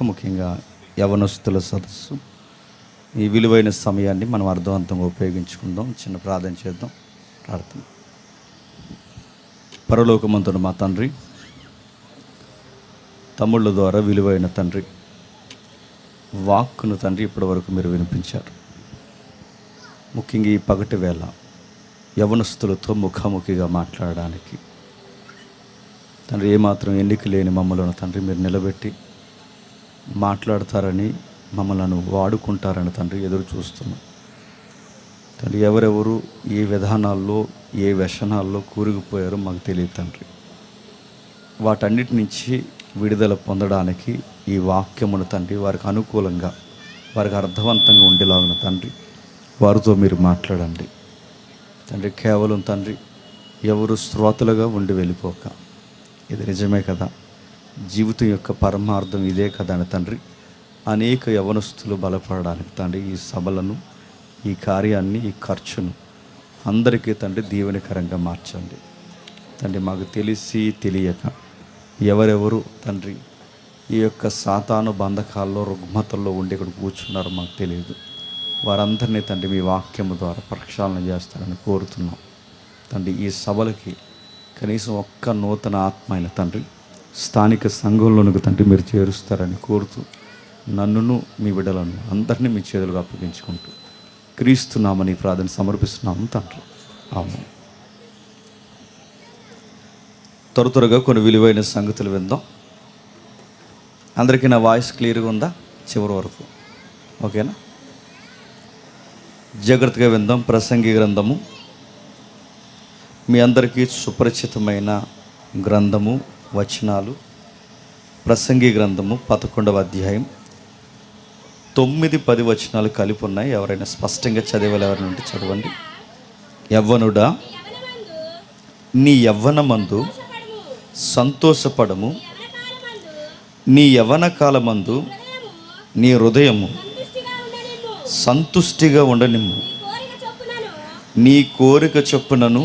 ముఖ్యంగా యవనస్తుల సదస్సు. ఈ విలువైన సమయాన్ని మనం అర్థవంతంగా ఉపయోగించుకుందాం. చిన్న ప్రార్థన చేద్దాం. ప్రార్థన. పరలోకమందున మా తండ్రి, తమ్ముళ్ళ ద్వారా విలువైన తండ్రి, వాక్కును తండ్రి ఇప్పటి వరకు మీరు వినిపించారు. ముఖ్యంగా ఈ పగటి వేళ యవనస్తులతో ముఖాముఖిగా మాట్లాడడానికి తండ్రి, ఏమాత్రం ఎన్నిక లేని మమ్మల్ని తండ్రి మీరు నిలబెట్టి మాట్లాడతారని, మమ్మల్ని వాడుకుంటారని తండ్రి ఎదురు చూస్తున్నాం. తండ్రి, ఎవరెవరు ఏ విధానాల్లో ఏ వ్యసనాల్లో కూరుకుపోయారో మాకు తెలియదు తండ్రి. వాటన్నిటి నుంచి విడుదల పొందడానికి ఈ వాక్యమును తండ్రి వారికి అనుకూలంగా, వారికి అర్థవంతంగా ఉండేలాగున తండ్రి వారితో మీరు మాట్లాడండి తండ్రి. కేవలం తండ్రి ఎవరు శ్రోతలుగా ఉండి వెళ్ళిపోక, ఇది నిజమే కదా, జీవితం యొక్క పరమార్థం ఇదే కదా అని తండ్రి అనేక యవనస్తులు బలపడడానికి తండ్రి ఈ సభలను, ఈ కార్యాన్ని, ఈ ఖర్చును అందరికీ తండ్రి దీవెనకరంగా మార్చండి తండ్రి. మాకు తెలిసి తెలియక ఎవరెవరు తండ్రి ఈ యొక్క సాతాను బంధకాల్లో, రుగ్మతల్లో ఉండి ఇక్కడ కూర్చున్నారో మాకు తెలియదు. వారందరినీ తండ్రి మీ వాక్యము ద్వారా ప్రక్షాళన చేస్తారని కోరుతున్నాం తండ్రి. ఈ సభలకి కనీసం ఒక్క నూతన ఆత్మ అయిన తండ్రి స్థానిక సంఘంలోనికి తండ్రి మీరు చేరుస్తారని కోరుతూ, నన్నును మీ బిడ్డలను అందరినీ మీ చేతులుగా అప్పగించుకుంటూ క్రీస్తున్నామని ప్రార్థన సమర్పిస్తున్నాము తండ్రి. ఆమేన్. త్వరగా కొన్ని విలువైన సంగతులు విందాం. అందరికీ నా వాయిస్ క్లియర్గా ఉందా? చివరి వరకు ఓకేనా? జాగ్రత్తగా విందాం. ప్రసంగి గ్రంథము మీ అందరికీ సుపరిచితమైన గ్రంథము, వచనాలు. ప్రసంగి గ్రంథము 11వ అధ్యాయం 9-10 వచనాలు కలిపి ఉన్నాయి. ఎవరైనా స్పష్టంగా చదివేలు ఎవరైనా ఉంటే చదవండి. యవ్వనుడా, నీ యవ్వనమందు సంతోషపడము, నీ యవ్వన కాలమందు నీ హృదయము సంతుష్టిగా ఉండనిమ్ము, నీ కోరిక చొప్పునను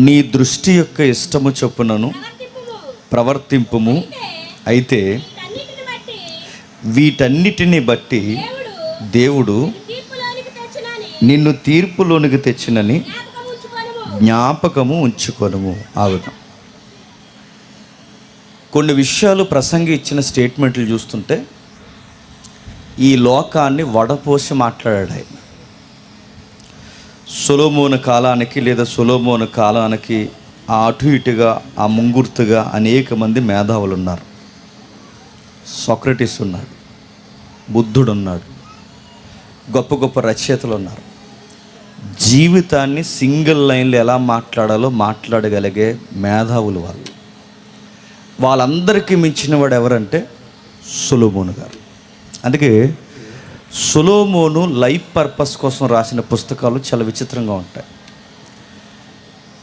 నీ దృష్టి యొక్క ఇష్టము చొప్పునను ప్రవర్తింపుము. అయితే వీటన్నిటిని బట్టి దేవుడు నిన్ను తీర్పులోనికి తెచ్చినని జ్ఞాపకము ఉంచుకొనుము. ఆవిధం కొన్ని విషయాలు ప్రసంగి ఇచ్చిన స్టేట్మెంట్లు చూస్తుంటే ఈ లోకాన్ని వడపోసి మాట్లాడాడు ఆయన. సొలొమోను కాలానికి లేదా సొలొమోను కాలానికి అటు ఇటుగా ఆ ముంగుర్తుగా అనేక మంది మేధావులు ఉన్నారు. సోక్రటీస్ ఉన్నాడు, బుద్ధుడు ఉన్నాడు, గొప్ప గొప్ప రచయితలు ఉన్నారు. జీవితాన్ని సింగిల్ లైన్లో ఎలా మాట్లాడాలో మాట్లాడగలిగే మేధావులు వాళ్ళు. వాళ్ళందరికీ మించిన వాడు ఎవరంటే సొలొమోను గారు. అందుకే సొలొమోను లైఫ్ పర్పస్ కోసం రాసిన పుస్తకాలు చాలా విచిత్రంగా ఉంటాయి.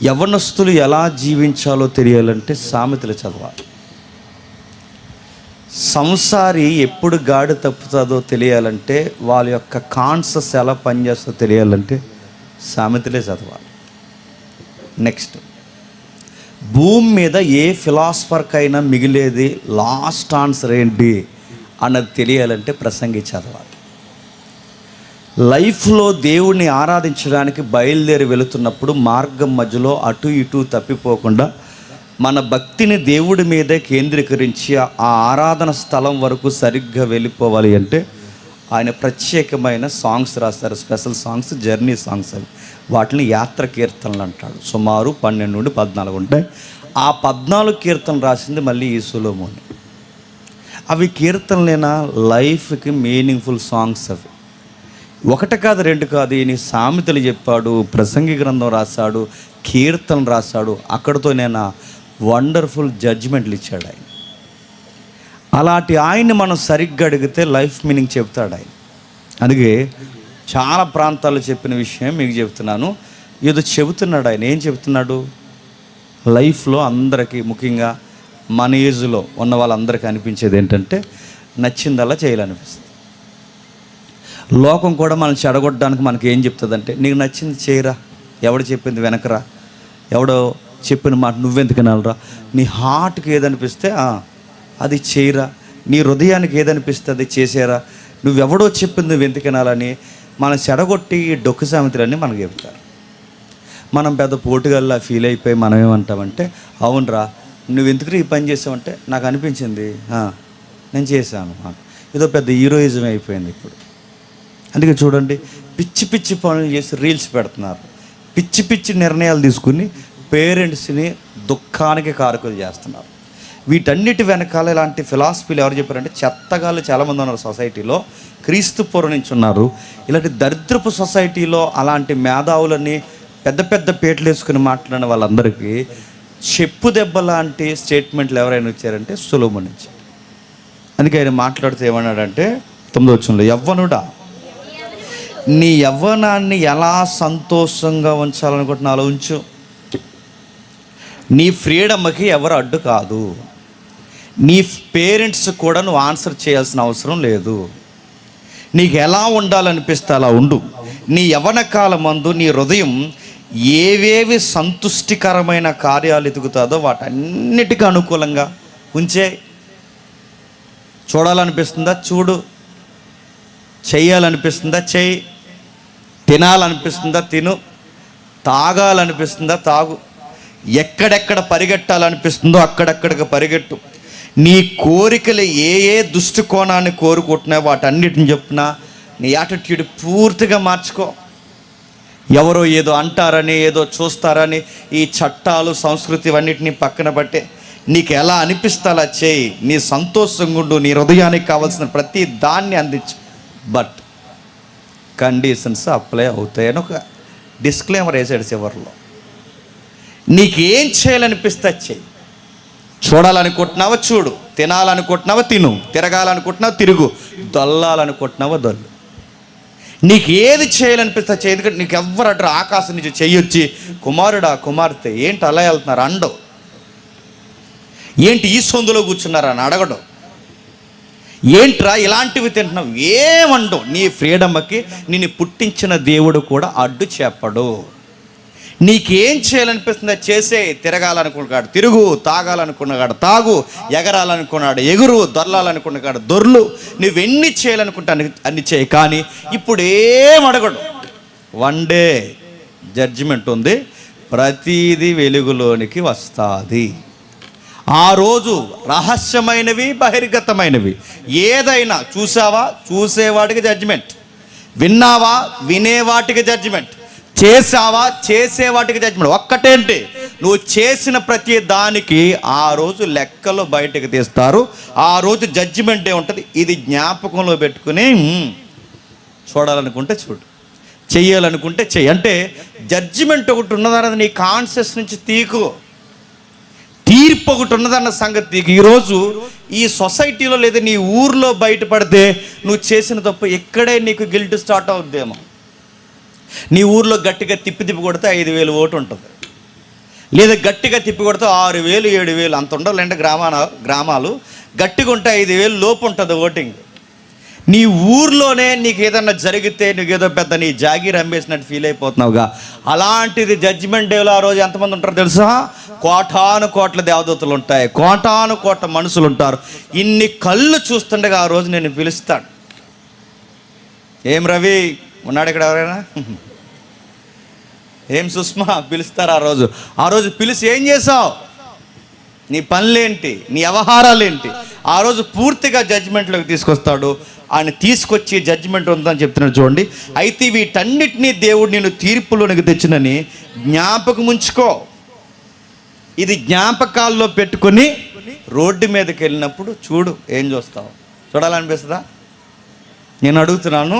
యవ్వనస్తులు ఎలా జీవించాలో తెలియాలంటే సామెతలు చదవాలి. సంసారి ఎప్పుడు గాడి తప్పుతుందో తెలియాలంటే, వాళ్ళ యొక్క కాన్షియస్ ఎలా పనిచేస్తుందో తెలియాలంటే సామెతలే చదవాలి. నెక్స్ట్, భూమి మీద ఏ ఫిలాసఫర్కైనా మిగిలేది లాస్ట్ ఆన్సర్ ఏంటి అన్నది తెలియాలంటే ప్రసంగి చదవాలి. లైఫ్లో దేవుణ్ణి ఆరాధించడానికి బయలుదేరి వెళుతున్నప్పుడు మార్గం మధ్యలో అటు ఇటు తప్పిపోకుండా మన భక్తిని దేవుడి మీదే కేంద్రీకరించి ఆ ఆరాధన స్థలం వరకు సరిగ్గా వెళ్ళిపోవాలి అంటే ఆయన ప్రత్యేకమైన సాంగ్స్ రాస్తారు. Special songs, journey songs. అవి వాటిని యాత్ర కీర్తనలు అంటాడు. సుమారు 12-14 ఉంటాయి. ఆ 14 కీర్తనలు రాసింది మళ్ళీ ఈ సొలొమోను. అవి కీర్తనలేనా? లైఫ్కి మీనింగ్ఫుల్ సాంగ్స్ అవి. ఒకటి కాదు, రెండు కాదు. ఈయన సామెతలు చెప్పాడు, ప్రసంగి గ్రంథం రాశాడు, కీర్తనలు రాశాడు. అక్కడితో నేను వండర్ఫుల్ జడ్జిమెంట్లు ఇచ్చాడు ఆయన. అలాంటి ఆయన్ని మనం సరిగ్గా అడిగితే లైఫ్ మీనింగ్ చెప్తాడు ఆయన. అందుకే చాలా ప్రాంతాల్లో చెప్పిన విషయం మీకు చెప్తున్నాను. ఏదో చెబుతున్నాడు ఆయన. ఏం చెబుతున్నాడు? లైఫ్లో అందరికీ, ముఖ్యంగా మన ఏజ్లో ఉన్న వాళ్ళందరికీ అనిపించేది ఏంటంటే నచ్చిందల్లా చేయాలనిపిస్తుంది. లోకం కూడా మనం చెడగొట్టడానికి మనకి ఏం చెప్తుందంటే, నీకు నచ్చింది చేయరా, ఎవడు చెప్పింది వెనకరా, ఎవడో చెప్పిన మాట నువ్వెందుకు వినాలరా, నీ హార్ట్కి ఏదనిపిస్తే అది చేయరా, నీ హృదయానికి ఏదనిపిస్తుంది చేసారా, నువ్వెవడో చెప్పింది నువ్వు ఎందుకు వినాలని మనం చెడగొట్టి డొక్కు సామెతలన్నీ మనకు చెప్తారు. మనం పెద్ద పోటుగల్లా ఫీల్ అయిపోయి మనం ఏమంటామంటే, అవునరా నువ్వు ఎందుకు ఈ పని చేసావంటే నాకు అనిపించింది, నేను చేశాను. ఏదో పెద్ద హీరోయిజం అయిపోయింది ఇప్పుడు. అందుకే చూడండి, పిచ్చి పిచ్చి పనులు చేసి రీల్స్ పెడుతున్నారు, పిచ్చి పిచ్చి నిర్ణయాలు తీసుకుని పేరెంట్స్ని దుఃఖానికి కారకులు చేస్తున్నారు. వీటన్నిటి వెనకాల ఇలాంటి ఫిలాసఫీలు ఎవరు చెప్పారంటే, చెత్తగాళ్ళు చాలామంది ఉన్నారు సొసైటీలో, క్రీస్తు పూర్వం నుంచి ఉన్నారు. ఇలాంటి దరిద్రపు సొసైటీలో అలాంటి మేధావులని పెద్ద పెద్ద పేటలు వేసుకుని మాట్లాడిన వాళ్ళందరికీ చెప్పు దెబ్బ లాంటి స్టేట్మెంట్లు ఎవరైనా వచ్చారంటే సొలొమోను నుంచి. అందుకే ఆయన మాట్లాడుతూ ఏమన్నాడంటే 9వ వచనంలో, యవ్వనుడా నీ యవ్వనాన్ని ఎలా సంతోషంగా ఉంచాలనుకుంటున్నా అలా ఉంచు. నీ ఫ్రీడమ్కి ఎవరు అడ్డు కాదు. నీ పేరెంట్స్ కూడా నువ్వు ఆన్సర్ చేయాల్సిన అవసరం లేదు. నీకు ఎలా ఉండాలనిపిస్తే అలా ఉండు. నీ యవ్వన కాలమందు నీ హృదయం ఏవేవి సంతుష్టికరమైన కార్యాలు ఎదుగుతుందో వాటన్నిటికీ అనుకూలంగా ఉంచే. చూడాలనిపిస్తుందా చూడు, చెయ్యాలనిపిస్తుందా చెయ్యి, తినాలనిపిస్తుందా తిను, తాగాలనిపిస్తుందా తాగు, ఎక్కడెక్కడ పరిగెట్టాలనిపిస్తుందో అక్కడెక్కడికి పరిగెట్టు. నీ కోరికలు ఏ ఏ దృష్టికోణాన్ని కోరుకుంటున్నాయో వాటన్నిటిని చెప్పున నీ యాటిట్యూడ్ పూర్తిగా మార్చుకో. ఎవరో ఏదో అంటారని, ఏదో చూస్తారని ఈ చట్టాలు సంస్కృతి అన్నిటినీ పక్కన పట్టే నీకు ఎలా అనిపిస్తే అలా చేయి. నీ సంతోషంగా ఉండు, నీ హృదయానికి కావాల్సిన ప్రతి దాన్ని అందించు. బట్ కండిషన్స్ అప్లై అవుతాయని ఒక డిస్క్లైమర్ వేసాడు చివరిలో. నీకేం చేయాలనిపిస్తే చెయ్యి. చూడాలనుకుంటున్నావా చూడు, తినాలనుకుంటున్నావా తిను, తిరగాలనుకుంటున్నావా తిరుగు, దొల్లాలనుకుంటున్నావా దొల్లు. నీకు ఏది చేయాలనిపిస్తే చేయి. ఎందుకంటే నీకు ఎవ్వరు అటు ఆకాశం నుంచి చెయ్యొచ్చి కుమారుడా కుమార్తె ఏంటి అలా వెళ్తున్నారు అండో, ఏంటి ఈ సొందులో కూర్చున్నారా అని అడగడం, ఏంట్రా ఇలాంటివి తింటున్నావు ఏమండవు. నీ ఫ్రీడమ్కి నిన్ను పుట్టించిన దేవుడు కూడా అడ్డు చెప్పడు. నీకేం చేయాలనిపిస్తుందో చేసే. తిరగాలనుకున్నాడు తిరుగు, తాగాలనుకున్నాడు తాగు, ఎగరాలనుకున్నాడు ఎగురు, దొర్లాలనుకున్నాడు దొర్లు. నువ్వెన్ని చేయాలనుకుంటా అన్ని చేయి. కానీ ఇప్పుడు ఏమడగడు. వన్ డే జడ్జిమెంట్ ఉంది, ప్రతీది వెలుగులోనికి వస్తుంది. ఆ రోజు రహస్యమైనవి బహిర్గతమైనవి ఏదైనా చూసావా చూసేవాటికి జడ్జిమెంట్, విన్నావా వినేవాటికి జడ్జిమెంట్, చేసావా చేసేవాటికి జడ్జిమెంట్. ఒక్కటేంటి, నువ్వు చేసిన ప్రతి దానికి ఆ రోజు లెక్కలు బయటకు తీస్తారు. ఆ రోజు జడ్జిమెంట్ ఉంటుంది. ఇది జ్ఞాపకంలో పెట్టుకుని చూడాలనుకుంటే చూడు, చెయ్యాలనుకుంటే చెయ్యి. అంటే జడ్జిమెంట్ ఒకటి ఉన్నదన్నది నీ కాన్షియస్ నుంచి తీకు, తీర్పు ఒకటి ఉన్నదన్న సంగతి తీకు. ఈరోజు ఈ సొసైటీలో లేదా నీ ఊర్లో బయటపడితే నువ్వు చేసిన తప్పు ఇక్కడే నీకు గిల్ట్ స్టార్ట్ అవుద్దేమో. నీ ఊర్లో గట్టిగా తిప్పి కొడితే 5,000 ఓటు ఉంటుంది, లేదా గట్టిగా తిప్పి కొడితే 6,000 7,000 అంత ఉండవులేండి. గ్రామాలు గట్టిగా ఉంటే 5,000 లోపు ఉంటుంది ఓటింగ్. నీ ఊర్లోనే నీకు ఏదన్నా జరిగితే నీకేదో పెద్ద నీ జాగీర్ అమ్మేసినట్టు ఫీల్ అయిపోతున్నావుగా. అలాంటిది జడ్జిమెంట్ డేలో ఆ రోజు ఎంతమంది ఉంటారో తెలుసా? కోటాను కోట్ల దేవదూతలు ఉంటాయి, కోటాను కోట్ల మనుషులు ఉంటారు. ఇన్ని కళ్ళు చూస్తుండగా ఆ రోజు నేను పిలుస్తాడు. ఏం రవి ఉన్నాడు ఇక్కడ ఎవరైనా? ఏం సుష్మా పిలుస్తారు ఆ రోజు పిలిచి ఏం చేసావు, నీ పనులేంటి, నీ వ్యవహారాలేంటి, ఆ రోజు పూర్తిగా జడ్జిమెంట్లోకి తీసుకొస్తాడు. ఆయన తీసుకొచ్చి జడ్జిమెంట్ ఉందని చెప్తున్నాడు చూడండి. అయితే వీటన్నిటినీ దేవుడు నేను తీర్పులోనికి తెచ్చినని జ్ఞాపకం ఉంచుకో. ఇది జ్ఞాపకాల్లో పెట్టుకొని రోడ్డు మీదకి వెళ్ళినప్పుడు చూడు, ఏం చూస్తావు. చూడాలనిపిస్తుందా? నేను అడుగుతున్నాను,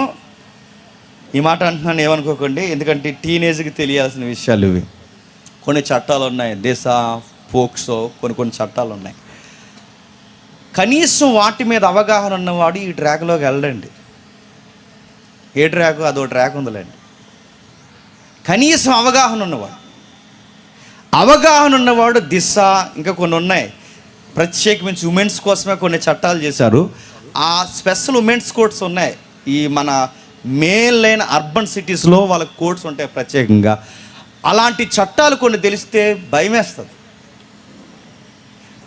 ఈ మాట అంటున్నాను ఏమనుకోకండి, ఎందుకంటే టీనేజ్కి తెలియాల్సిన విషయాలు ఇవి. కొన్ని చట్టాలు ఉన్నాయి, దేశ పోక్సో కొన్ని చట్టాలు ఉన్నాయి. కనీసం వాటి మీద అవగాహన ఉన్నవాడు ఈ ట్రాక్లోకి వెళ్ళండి. ఏ ట్రాక్? అదో ట్రాక్ ఉందిలేండి. కనీసం అవగాహన ఉన్నవాడు దిశ ఇంకా కొన్ని ఉన్నాయి. ప్రత్యేకించి ఉమెన్స్ కోసమే కొన్ని చట్టాలు చేశారు. ఆ స్పెషల్ ఉమెన్స్ కోర్ట్స్ ఉన్నాయి. ఈ మన మెయిన్ లైన్ అర్బన్ సిటీస్లో వాళ్ళ కోర్ట్స్ ఉంటాయి ప్రత్యేకంగా. అలాంటి చట్టాలు కొన్ని తెలిస్తే భయమేస్తుంది.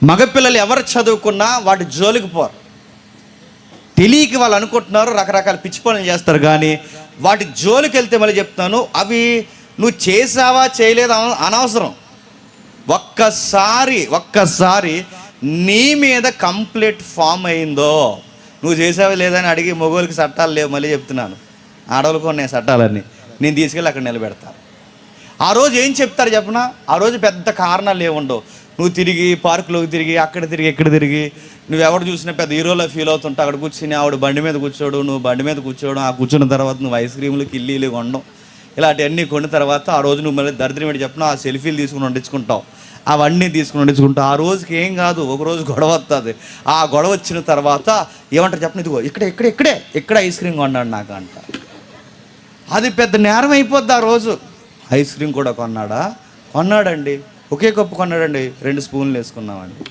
మగపిల్లలు ఎవరు చదువుకున్నా వాటి జోలికి పోరు. తెలియక వాళ్ళు అనుకుంటున్నారు, రకరకాల పిచ్చి పనులు చేస్తారు. కానీ వాటి జోలికి వెళ్తే మళ్ళీ చెప్తున్నాను, అవి నువ్వు చేసావా చేయలేదా అనవసరం. ఒక్కసారి నీ మీద కంప్లీట్ ఫామ్ అయిందో, నువ్వు చేసావా లేదని అడిగి మగోళ్ళకి చట్టాలు లేవు. మళ్ళీ చెప్తున్నాను, ఆడవాళ్ళకు ఉన్నాయి చట్టాలన్నీ. నేను తీసుకెళ్ళి అక్కడ నిలబెడతాను. ఆ రోజు ఏం చెప్తారు చెప్పనా? ఆ రోజు పెద్ద కారణాలు ఏముండవు. నువ్వు తిరిగి పార్కులోకి తిరిగి అక్కడ తిరిగి ఇక్కడ తిరిగి నువ్వు ఎవరు చూసినా పెద్ద హీరోలో ఫీల్ అవుతుంటావు. అక్కడ కూర్చుని ఆవిడ బండి మీద కూర్చోడు, నువ్వు బండి మీద కూర్చోవడం, ఆ కూర్చున్న తర్వాత నువ్వు ఐస్ క్రీములు కిల్లీలు కొనడం, ఇలాంటివన్నీ కొన్న తర్వాత ఆ రోజు నువ్వు మళ్ళీ దరిద్రం ఏంటి చెప్పినా, ఆ సెల్ఫీలు తీసుకుని వండించుకుంటావు, అవన్నీ తీసుకుని వండించుకుంటావు. ఆ రోజుకి ఏం కాదు, ఒకరోజు గొడవ వస్తుంది. ఆ గొడవ వచ్చిన తర్వాత ఏమంటారు చెప్పిన, ఇదిగో ఇక్కడ ఐస్ క్రీమ్ కొన్నాడు నాకు అంట. అది పెద్ద నేరం అయిపోద్ది. ఆ రోజు ఐస్ క్రీమ్ కూడా కొన్నాడండి, ఒకే కప్పు కొన్నాడండి, 2 స్పూన్లు వేసుకున్నామండి.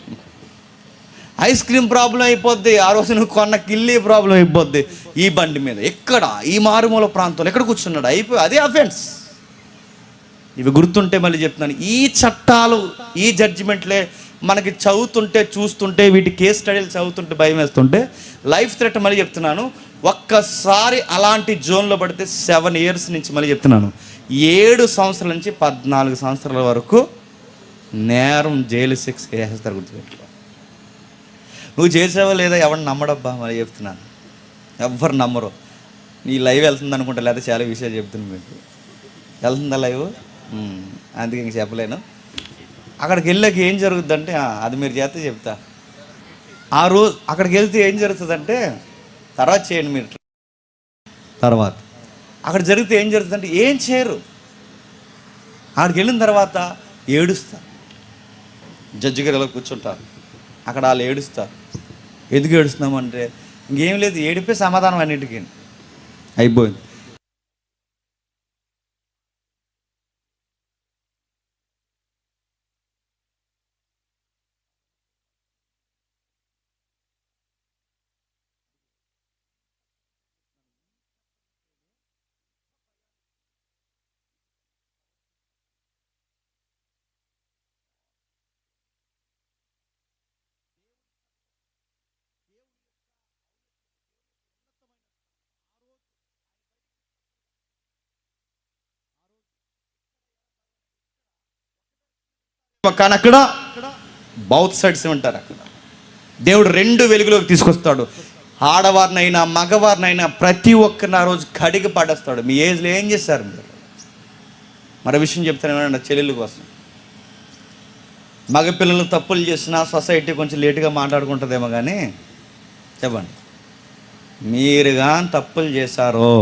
ఐస్ క్రీమ్ ప్రాబ్లం అయిపోద్ది. ఆ రోజు నువ్వు కొన్న కిల్లీ ప్రాబ్లం అయిపోద్ది. ఈ బండి మీద ఎక్కడ, ఈ మారుమూల ప్రాంతంలో ఎక్కడ కూర్చున్నాడు, అయిపోయి అదే అఫెన్స్. ఇవి గుర్తుంటే మళ్ళీ చెప్తున్నాను, ఈ చట్టాలు, ఈ జడ్జిమెంట్లే మనకి చదువుతుంటే చూస్తుంటే, వీటి కేస్ స్టడీలు చదువుతుంటే భయం వేస్తుంటే లైఫ్ థ్రెట్. మళ్ళీ చెప్తున్నాను, ఒక్కసారి అలాంటి జోన్లో పడితే 7 years నుంచి, మళ్ళీ చెప్తున్నాను 7 సంవత్సరాల నుంచి 14 సంవత్సరాల వరకు నేరం, జైలు శిక్ష వేసేస్తారు. గుర్తుపెట్టుకో. నువ్వు చేసావా లేదా ఎవరిని నమ్మడబ్బా. మళ్ళీ చెప్తున్నాను, ఎవ్వరు నమ్మరు. ఈ లైవ్ వెళ్తుంది అనుకుంటా, లేదా చాలా విషయాలు చెప్తున్నాను మీకు. వెళ్తుందా లైవ్? అందుకే ఇంక చెప్పలేను. అక్కడికి వెళ్ళాక ఏం జరుగుతుందంటే, అది మీరు చేస్తే చెప్తా. ఆ రోజు అక్కడికి వెళ్తే ఏం జరుగుతుందంటే, తర్వాత చేయండి మీరు. తర్వాత అక్కడ జరిగితే ఏం జరుగుతుందంటే ఏం చేయరు. అక్కడికి వెళ్ళిన తర్వాత ఏడుస్తారు. జడ్జి గారు ఎలా కూర్చుంటారు, అక్కడ వాళ్ళు ఏడుస్తారు. ఎందుకు ఏడుస్తున్నామంటే ఇంకేం లేదు, ఏడిపే సమాధానం అన్నిటికీ అయిపోయింది. కానీ అక్కడ బౌత్ సైడ్స్ ఉంటారు. అక్కడ దేవుడు 2 వెలుగులోకి తీసుకొస్తాడు. ఆడవారినైనా మగవారినైనా ప్రతి ఒక్కరిని ఆ రోజు కడిగి పడేస్తాడు. మీ ఏజ్లో ఏం చేస్తారు మీరు? మరో విషయం చెప్తాను చెల్లెళ్ళ కోసం. మగపిల్లలు తప్పులు చేసినా సొసైటీ కొంచెం లేటుగా మాట్లాడుకుంటుందేమో, కానీ చెప్పండి, మీరు కానీ తప్పులు చేశారో,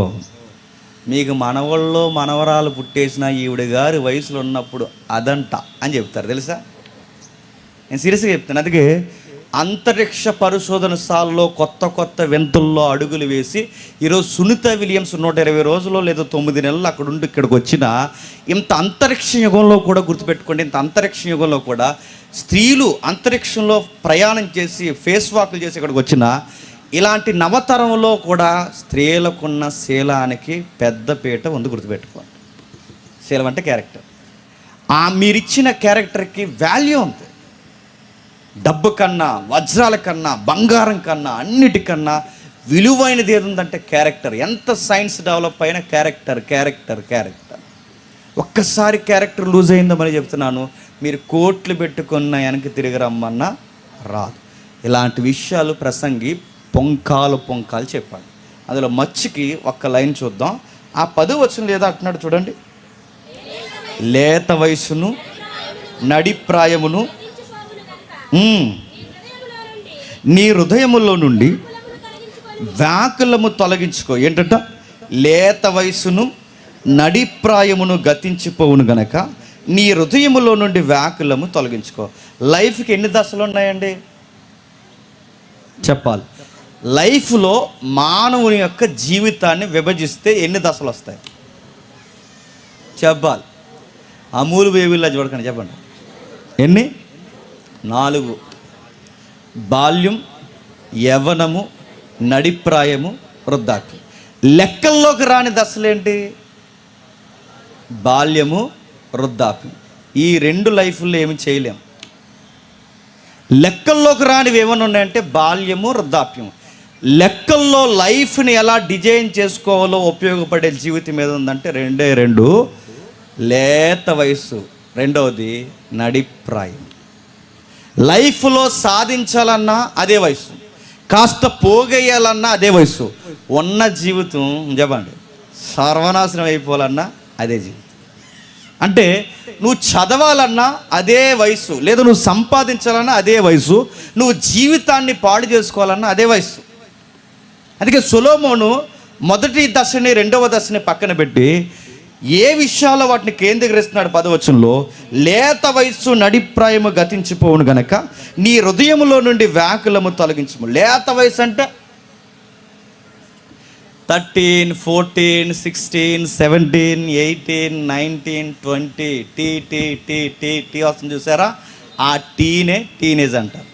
మీకు మనవల్లో మనవరాలు పుట్టేసిన ఈవిడ గారి వయసులో ఉన్నప్పుడు అదంట అని చెప్తారు. తెలుసా? నేను సీరియస్గా చెప్తాను. అందుకే అంతరిక్ష పరిశోధనశాలలో కొత్త వింతల్లో అడుగులు వేసి ఈరోజు సునీత విలియమ్స్ 120 రోజుల్లో లేదా 9 నెలలు అక్కడ ఉండి ఇక్కడికి వచ్చిన, ఇంత అంతరిక్ష యుగంలో కూడా గుర్తుపెట్టుకోండి, ఇంత అంతరిక్ష యుగంలో కూడా స్త్రీలు అంతరిక్షంలో ప్రయాణం చేసి ఫేస్ వాక్లు చేసి ఇక్కడికి వచ్చిన, ఇలాంటి నవతరంలో కూడా స్త్రీలకున్న శీలానికి పెద్ద పీట ఉంది. గుర్తుపెట్టుకోండి. శీలం అంటే క్యారెక్టర్. మీరిచ్చిన క్యారెక్టర్కి వాల్యూ ఉంది. డబ్బు కన్నా, వజ్రాల కన్నా, బంగారం కన్నా, అన్నిటికన్నా విలువైనది ఏది ఉందంటే క్యారెక్టర్. ఎంత సైన్స్ డెవలప్ అయిన క్యారెక్టర్. ఒక్కసారి క్యారెక్టర్ లూజ్ అయిందో మరి చెప్తున్నాను, మీరు కోట్లు పెట్టుకున్న వెనక్కి తిరిగి రమ్మన్నా రాదు. ఇలాంటి విషయాలు ప్రసంగి పొంకాలు చెప్పాడు. అందులో మచ్చికి ఒక్క లైన్ చూద్దాం. ఆ 10వ వచనం లేదా అంటున్నాడు చూడండి, లేత వయసును నడిప్రాయమును నీ హృదయములో నుండి వ్యాకులము తొలగించుకో. ఏంటంట? లేత వయసును నడిప్రాయమును గతించిపోవును గనక నీ హృదయములో నుండి వ్యాకులము తొలగించుకో. లైఫ్కి ఎన్ని దశలు ఉన్నాయండి చెప్పాలి? లైఫ్లో మానవుని యొక్క జీవితాన్ని విభజిస్తే ఎన్ని దశలు వస్తాయి చెప్పాలి? అమూలు బేబీలా చూడకండి, చెప్పండి ఎన్ని? 4. బాల్యం, యవ్వనము, నడిప్రాయము, వృద్ధాప్యం. లెక్కల్లోకి రాని దశలేంటి? బాల్యము, వృద్ధాప్యం. ఈ 2 లైఫ్లో ఏమి చేయలేం. లెక్కల్లోకి రానివి ఏమైనా ఉన్నాయంటే బాల్యము, వృద్ధాప్యం. లెక్కల్లో లైఫ్ని ఎలా డిజైన్ చేసుకోవాలో ఉపయోగపడే జీవితం ఏది ఉందంటే రెండు, లేత వయస్సు, రెండవది నడిప్రాయం. లైఫ్లో సాధించాలన్నా అదే వయసు, కాస్త పోగేయాలన్నా అదే వయసు, ఉన్న జీవితం చెప్పండి సర్వనాశనం అయిపోవాలన్నా అదే జీవితం. అంటే నువ్వు చదవాలన్నా అదే వయసు, లేదా నువ్వు సంపాదించాలన్నా అదే వయసు, నువ్వు జీవితాన్ని పాడు చేసుకోవాలన్నా అదే వయసు. అందుకే సొలొమోను మొదటి దశని రెండవ దశని పక్కన పెట్టి ఏ విషయాల్లో వాటిని కేంద్రీకరిస్తున్నాడు 10వ వచనంలో, లేత వయస్సు నడిప్రాయము గతించిపోవును గనక నీ హృదయములో నుండి వ్యాకులము తొలగించము. లేత వయసు అంటే 13, 14, 16, 17, 18, 19, 20 టీ వస్తుంది చూసారా, ఆ టీనే టీనేజ్ అంటారు.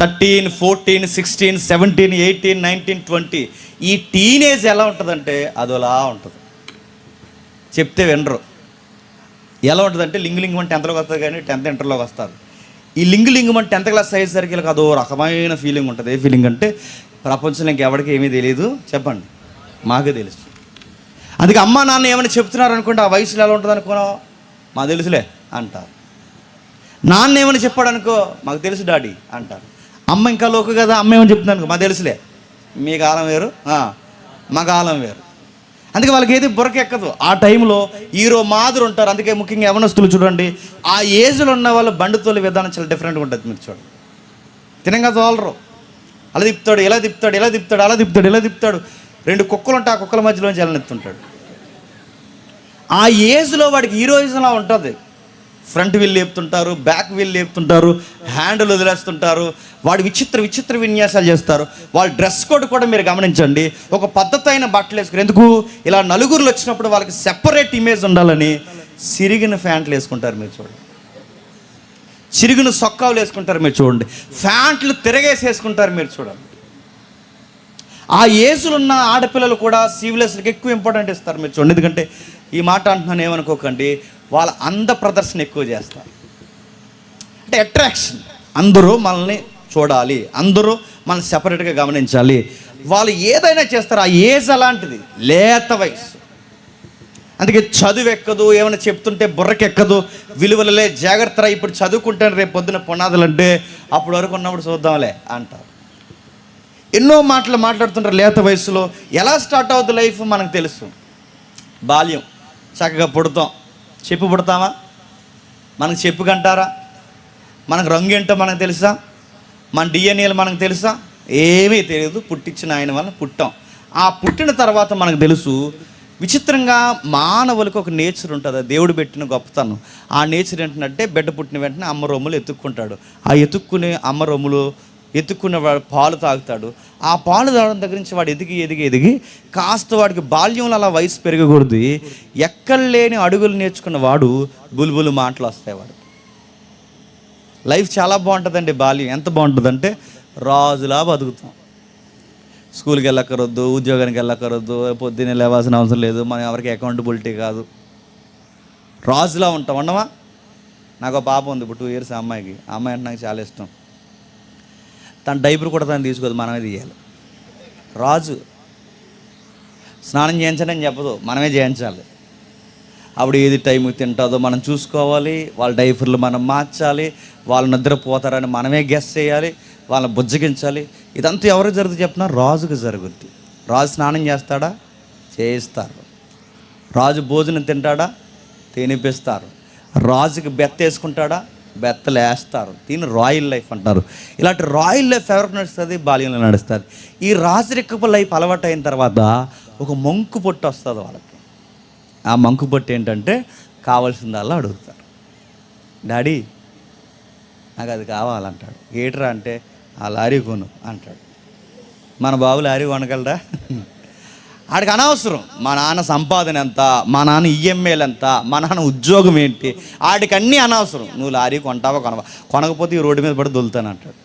13, 14, 16, 17, 18, 19, 20 ఈ టీనేజ్ ఎలా ఉంటుందంటే అదోలా ఉంటుంది, చెప్తే వినరు. ఎలా ఉంటుందంటే లింగు అంటే 10th వస్తుంది కానీ 10th ఇంటర్లోకి వస్తారు. ఈ లింగు అంటే 10th క్లాస్ అయ్యేసరికి వీళ్ళకి అదో రకమైన ఫీలింగ్ ఉంటుంది. ఏ ఫీలింగ్ అంటే ప్రపంచంలో ఇంకెవరికి ఏమీ తెలియదు, చెప్పండి మాకే తెలుసు. అందుకే అమ్మ నాన్న ఏమైనా చెప్తున్నారు అనుకుంటే ఆ వయసులో ఎలా ఉంటుంది అనుకో, మాకు తెలుసులే అంటారు. నాన్న ఏమైనా చెప్పాడు అనుకో, మాకు తెలుసు డాడీ అంటారు. అమ్మ ఇంకా లోకు కదా, అమ్మ ఏమని చెప్తుంది అనుకో, మాకు తెలుసులే. మీ కాలం వేరు, మా కాలం వేరు. అందుకే వాళ్ళకి ఏది బుర్రకెక్కదు. ఆ టైంలో హీరో మాదిరి ఉంటారు. అందుకే ముఖ్యంగా యవనస్తులు చూడండి, ఆ ఏజ్లో ఉన్న వాళ్ళు బండితోలి విధానం చాలా డిఫరెంట్గా ఉంటుంది. మీరు చూడండి, తినంగా తోలరు, అలా తిప్పుతాడు, ఇలా తిప్పుతాడు, ఇలా తిప్పుతాడు, అలా తిప్పుతాడు, ఇలా తిప్పుతాడు. 2 కుక్కలు ఉంటాయి, ఆ కుక్కల మధ్యలోంచి ఎలనెత్తుంటాడు. ఆ ఏజ్లో వాడికి హీరోయిజంలా ఉంటుంది. ఫ్రంట్ వీల్ లేపుతుంటారు, బ్యాక్ వీల్ లేపుతుంటారు, హ్యాండిల్ వదిలేస్తుంటారు, వాడు విచిత్ర విన్యాసాలు చేస్తారు. వాళ్ళ డ్రెస్ కోడ్ కూడా మీరు గమనించండి, ఒక పద్ధతి అయిన బట్టలు వేసుకుని, ఎందుకు ఇలా నలుగురులు వచ్చినప్పుడు వాళ్ళకి సెపరేట్ ఇమేజ్ ఉండాలని సిరిగిన ప్యాంట్లు వేసుకుంటారు. మీరు చూడండి, చిరిగిన సొక్కాలు వేసుకుంటారు. మీరు చూడండి, ప్యాంట్లు తిరగేసేసుకుంటారు. మీరు చూడండి, ఆ ఏజ్లో ఉన్న ఆడపిల్లలు కూడా సీవ్లెస్కి ఎక్కువ ఇంపార్టెంట్ ఇస్తారు. మీరు చూడండి, ఎందుకంటే ఈ మాట అంటున్నాను ఏమనుకోకండి, వాళ్ళ అంద ప్రదర్శన ఎక్కువ చేస్తారు. అంటే అట్రాక్షన్, అందరూ మనల్ని చూడాలి, అందరూ మనల్ని సెపరేట్గా గమనించాలి. వాళ్ళు ఏదైనా చేస్తారు. ఆ ఏజ్ అలాంటిది, లేత వయసు. అందుకే చదువు ఎక్కదు, ఏమైనా చెప్తుంటే బుర్రకెక్కదు, విలువలలే జాగ్రత్త, ఇప్పుడు చదువుకుంటాను రేపు పొద్దున పునాదులు అంటే అప్పుడు వరకు ఉన్నప్పుడు చూద్దాంలే అంటారు. ఎన్నో మాటలు మాట్లాడుతుంటారు లేత వయసులో. ఎలా స్టార్ట్ అవుతుంది లైఫ్ మనకు తెలుసు. బాల్యం, చక్కగా పుడతాం, చెప్పు పుడతామా? మనకు చెప్పు కంటారా? మనకు రంగు ఏంటో మనకు తెలుసా? మన డిఎన్ఏలు మనకు తెలుసా? ఏమీ తెలియదు. పుట్టించిన ఆయన వల్ల పుట్టాం. ఆ పుట్టిన తర్వాత మనకు తెలుసు, విచిత్రంగా మానవులకు ఒక నేచర్ ఉంటుంది, దేవుడు పెట్టిన గొప్పతనం. ఆ నేచర్ ఏంటంటే బిడ్డ పుట్టిన వెంటనే అమ్మ రొమ్ములు ఎత్తుక్కుంటాడు. ఆ ఎత్తుక్కునే అమ్మ రొమ్ములు ఎత్తుక్కున్న వాడు పాలు తాగుతాడు. ఆ పాలు తాగడం దగ్గర నుంచి వాడు ఎదిగి కాస్త వాడికి బాల్యంలో అలా వయసు పెరగకూడదు. ఎక్కడ లేని అడుగులు నేర్చుకున్న వాడు బుల్బులు మాటలు వస్తాయి. వాడు లైఫ్ చాలా బాగుంటుందండి. బాల్యం ఎంత బాగుంటుందంటే రాజులా బతుకుతాం. స్కూల్కి వెళ్ళక్కరొద్దు, ఉద్యోగానికి వెళ్ళక్కరొద్దు, పొద్దున్నే లేవాల్సిన అవసరం లేదు, మనం ఎవరికి అకౌంటబిలిటీ కాదు, రాజులా ఉంటాం. ఉండమా? నాకు ఒక పాప ఉంది, ఇప్పుడు 2 years అమ్మాయికి. ఆ అమ్మాయి అంటే నాకు చాలా ఇష్టం. తన డైపర్ కూడా తను తీసుకోదు, మనమే తీయాలి. రాజు స్నానం చేయించడం చెప్పదు, మనమే చేయించాలి. అప్పుడు ఏది టైంకి తింటుందో మనం చూసుకోవాలి, వాళ్ళ డైపర్లు మనం మార్చాలి, వాళ్ళు నిద్రపోతారని మనమే గెస్ చేయాలి, వాళ్ళని బుజ్జగించాలి. ఇదంతా ఎవరికి జరుగుతుంది చెప్పినా? రాజుకి జరుగుద్ది. రాజు స్నానం చేస్తాడా? చేయిస్తారు. రాజు భోజనం తింటాడా? తినిపిస్తారు. రాజుకి బెత్తేసుకుంటాడా? బెత్తలేస్తారు. దీన్ని రాయల్ లైఫ్ అంటారు. ఇలాంటి రాయల్ లైఫ్ ఎవరికి నడుస్తుంది? బాల్యంలో నడుస్తుంది. ఈ రాజరికపు లైఫ్ అలవాటు అయిన తర్వాత ఒక మంకు పొట్టు వస్తుంది వాళ్ళకి. ఆ మంకు పొట్టు ఏంటంటే కావాల్సిందల్లా అడుగుతారు. డాడీ నాకు అది కావాలంటాడు. ఏట్రా అంటే ఆ లారీ కొను అంటాడు. మన బాబు లారీ కొనగలరా? ఆడికి అనవసరం మా నాన్న సంపాదన ఎంత, మా నాన్న ఈఎంఐలు ఎంత, మా నాన్న ఉద్యోగం ఏంటి, ఆడికి అన్నీ అనవసరం. నువ్వు లారీ కొంటావా కొనకపోతే ఈ రోడ్డు మీద పడి దొలుతాను అంటాడు.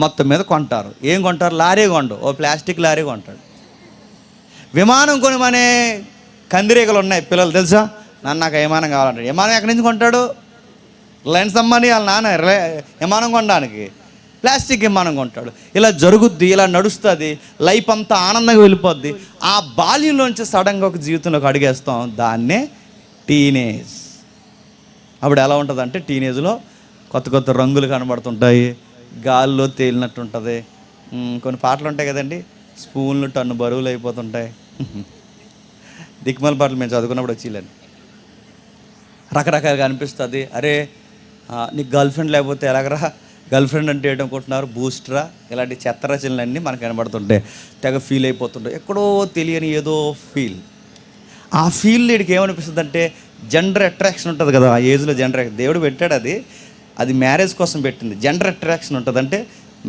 మొత్తం మీద కొంటారు. ఏం కొంటారు? లారీ కొండు, ఓ ప్లాస్టిక్ లారీ కొంటాడు. విమానం కొనమనే కందిరీగలు ఉన్నాయి పిల్లలు, తెలుసా? నాకు విమానం కావాలంటాడు. విమానం ఎక్కడి నుంచి కొంటాడు? రిలయన్స్ అమ్మని వాళ్ళ నాన్న విమానం కొనడానికి. ప్లాస్టిక్ విమానం కొంటాడు. ఇలా జరుగుద్ది, ఇలా నడుస్తుంది, లైఫ్ అంతా ఆనందంగా వెళ్ళిపోద్ది. ఆ బాల్యంలోంచి సడన్గా ఒక జీవితంలోకి అడిగేస్తాం, దాన్నే టీనేజ్. అప్పుడు ఎలా ఉంటుంది అంటే, టీనేజ్లో కొత్త కొత్త రంగులు కనబడుతుంటాయి, గాల్లో తేలినట్టు ఉంటుంది. కొన్ని పాటలు ఉంటాయి కదండి, స్పూన్లు టన్ను బరువులు అయిపోతుంటాయి. దిక్మల పాటలు మేము చదువుకున్నప్పుడు వచ్చేయాలని రకరకాలుగా అనిపిస్తుంది. అరే నీకు గర్ల్ ఫ్రెండ్ లేకపోతే ఎలాగరా, గర్ల్ ఫ్రెండ్ అంటే ఏంటనుకుంటున్నారు, బూస్టరా, ఇలాంటి చెత్త రచనలన్నీ మనకు కనబడుతుంటాయి. తెగ ఫీల్ అయిపోతుంటాయి, ఎక్కడో తెలియని ఏదో ఫీల్. ఆ ఫీల్ వీడికి ఏమనిపిస్తుంది అంటే, జెండర్ అట్రాక్షన్ ఉంటుంది కదా, ఆ ఏజ్లో జెండర్ దేవుడు పెట్టాడు, అది మ్యారేజ్ కోసం పెట్టింది. జెండర్ అట్రాక్షన్ ఉంటుంది అంటే,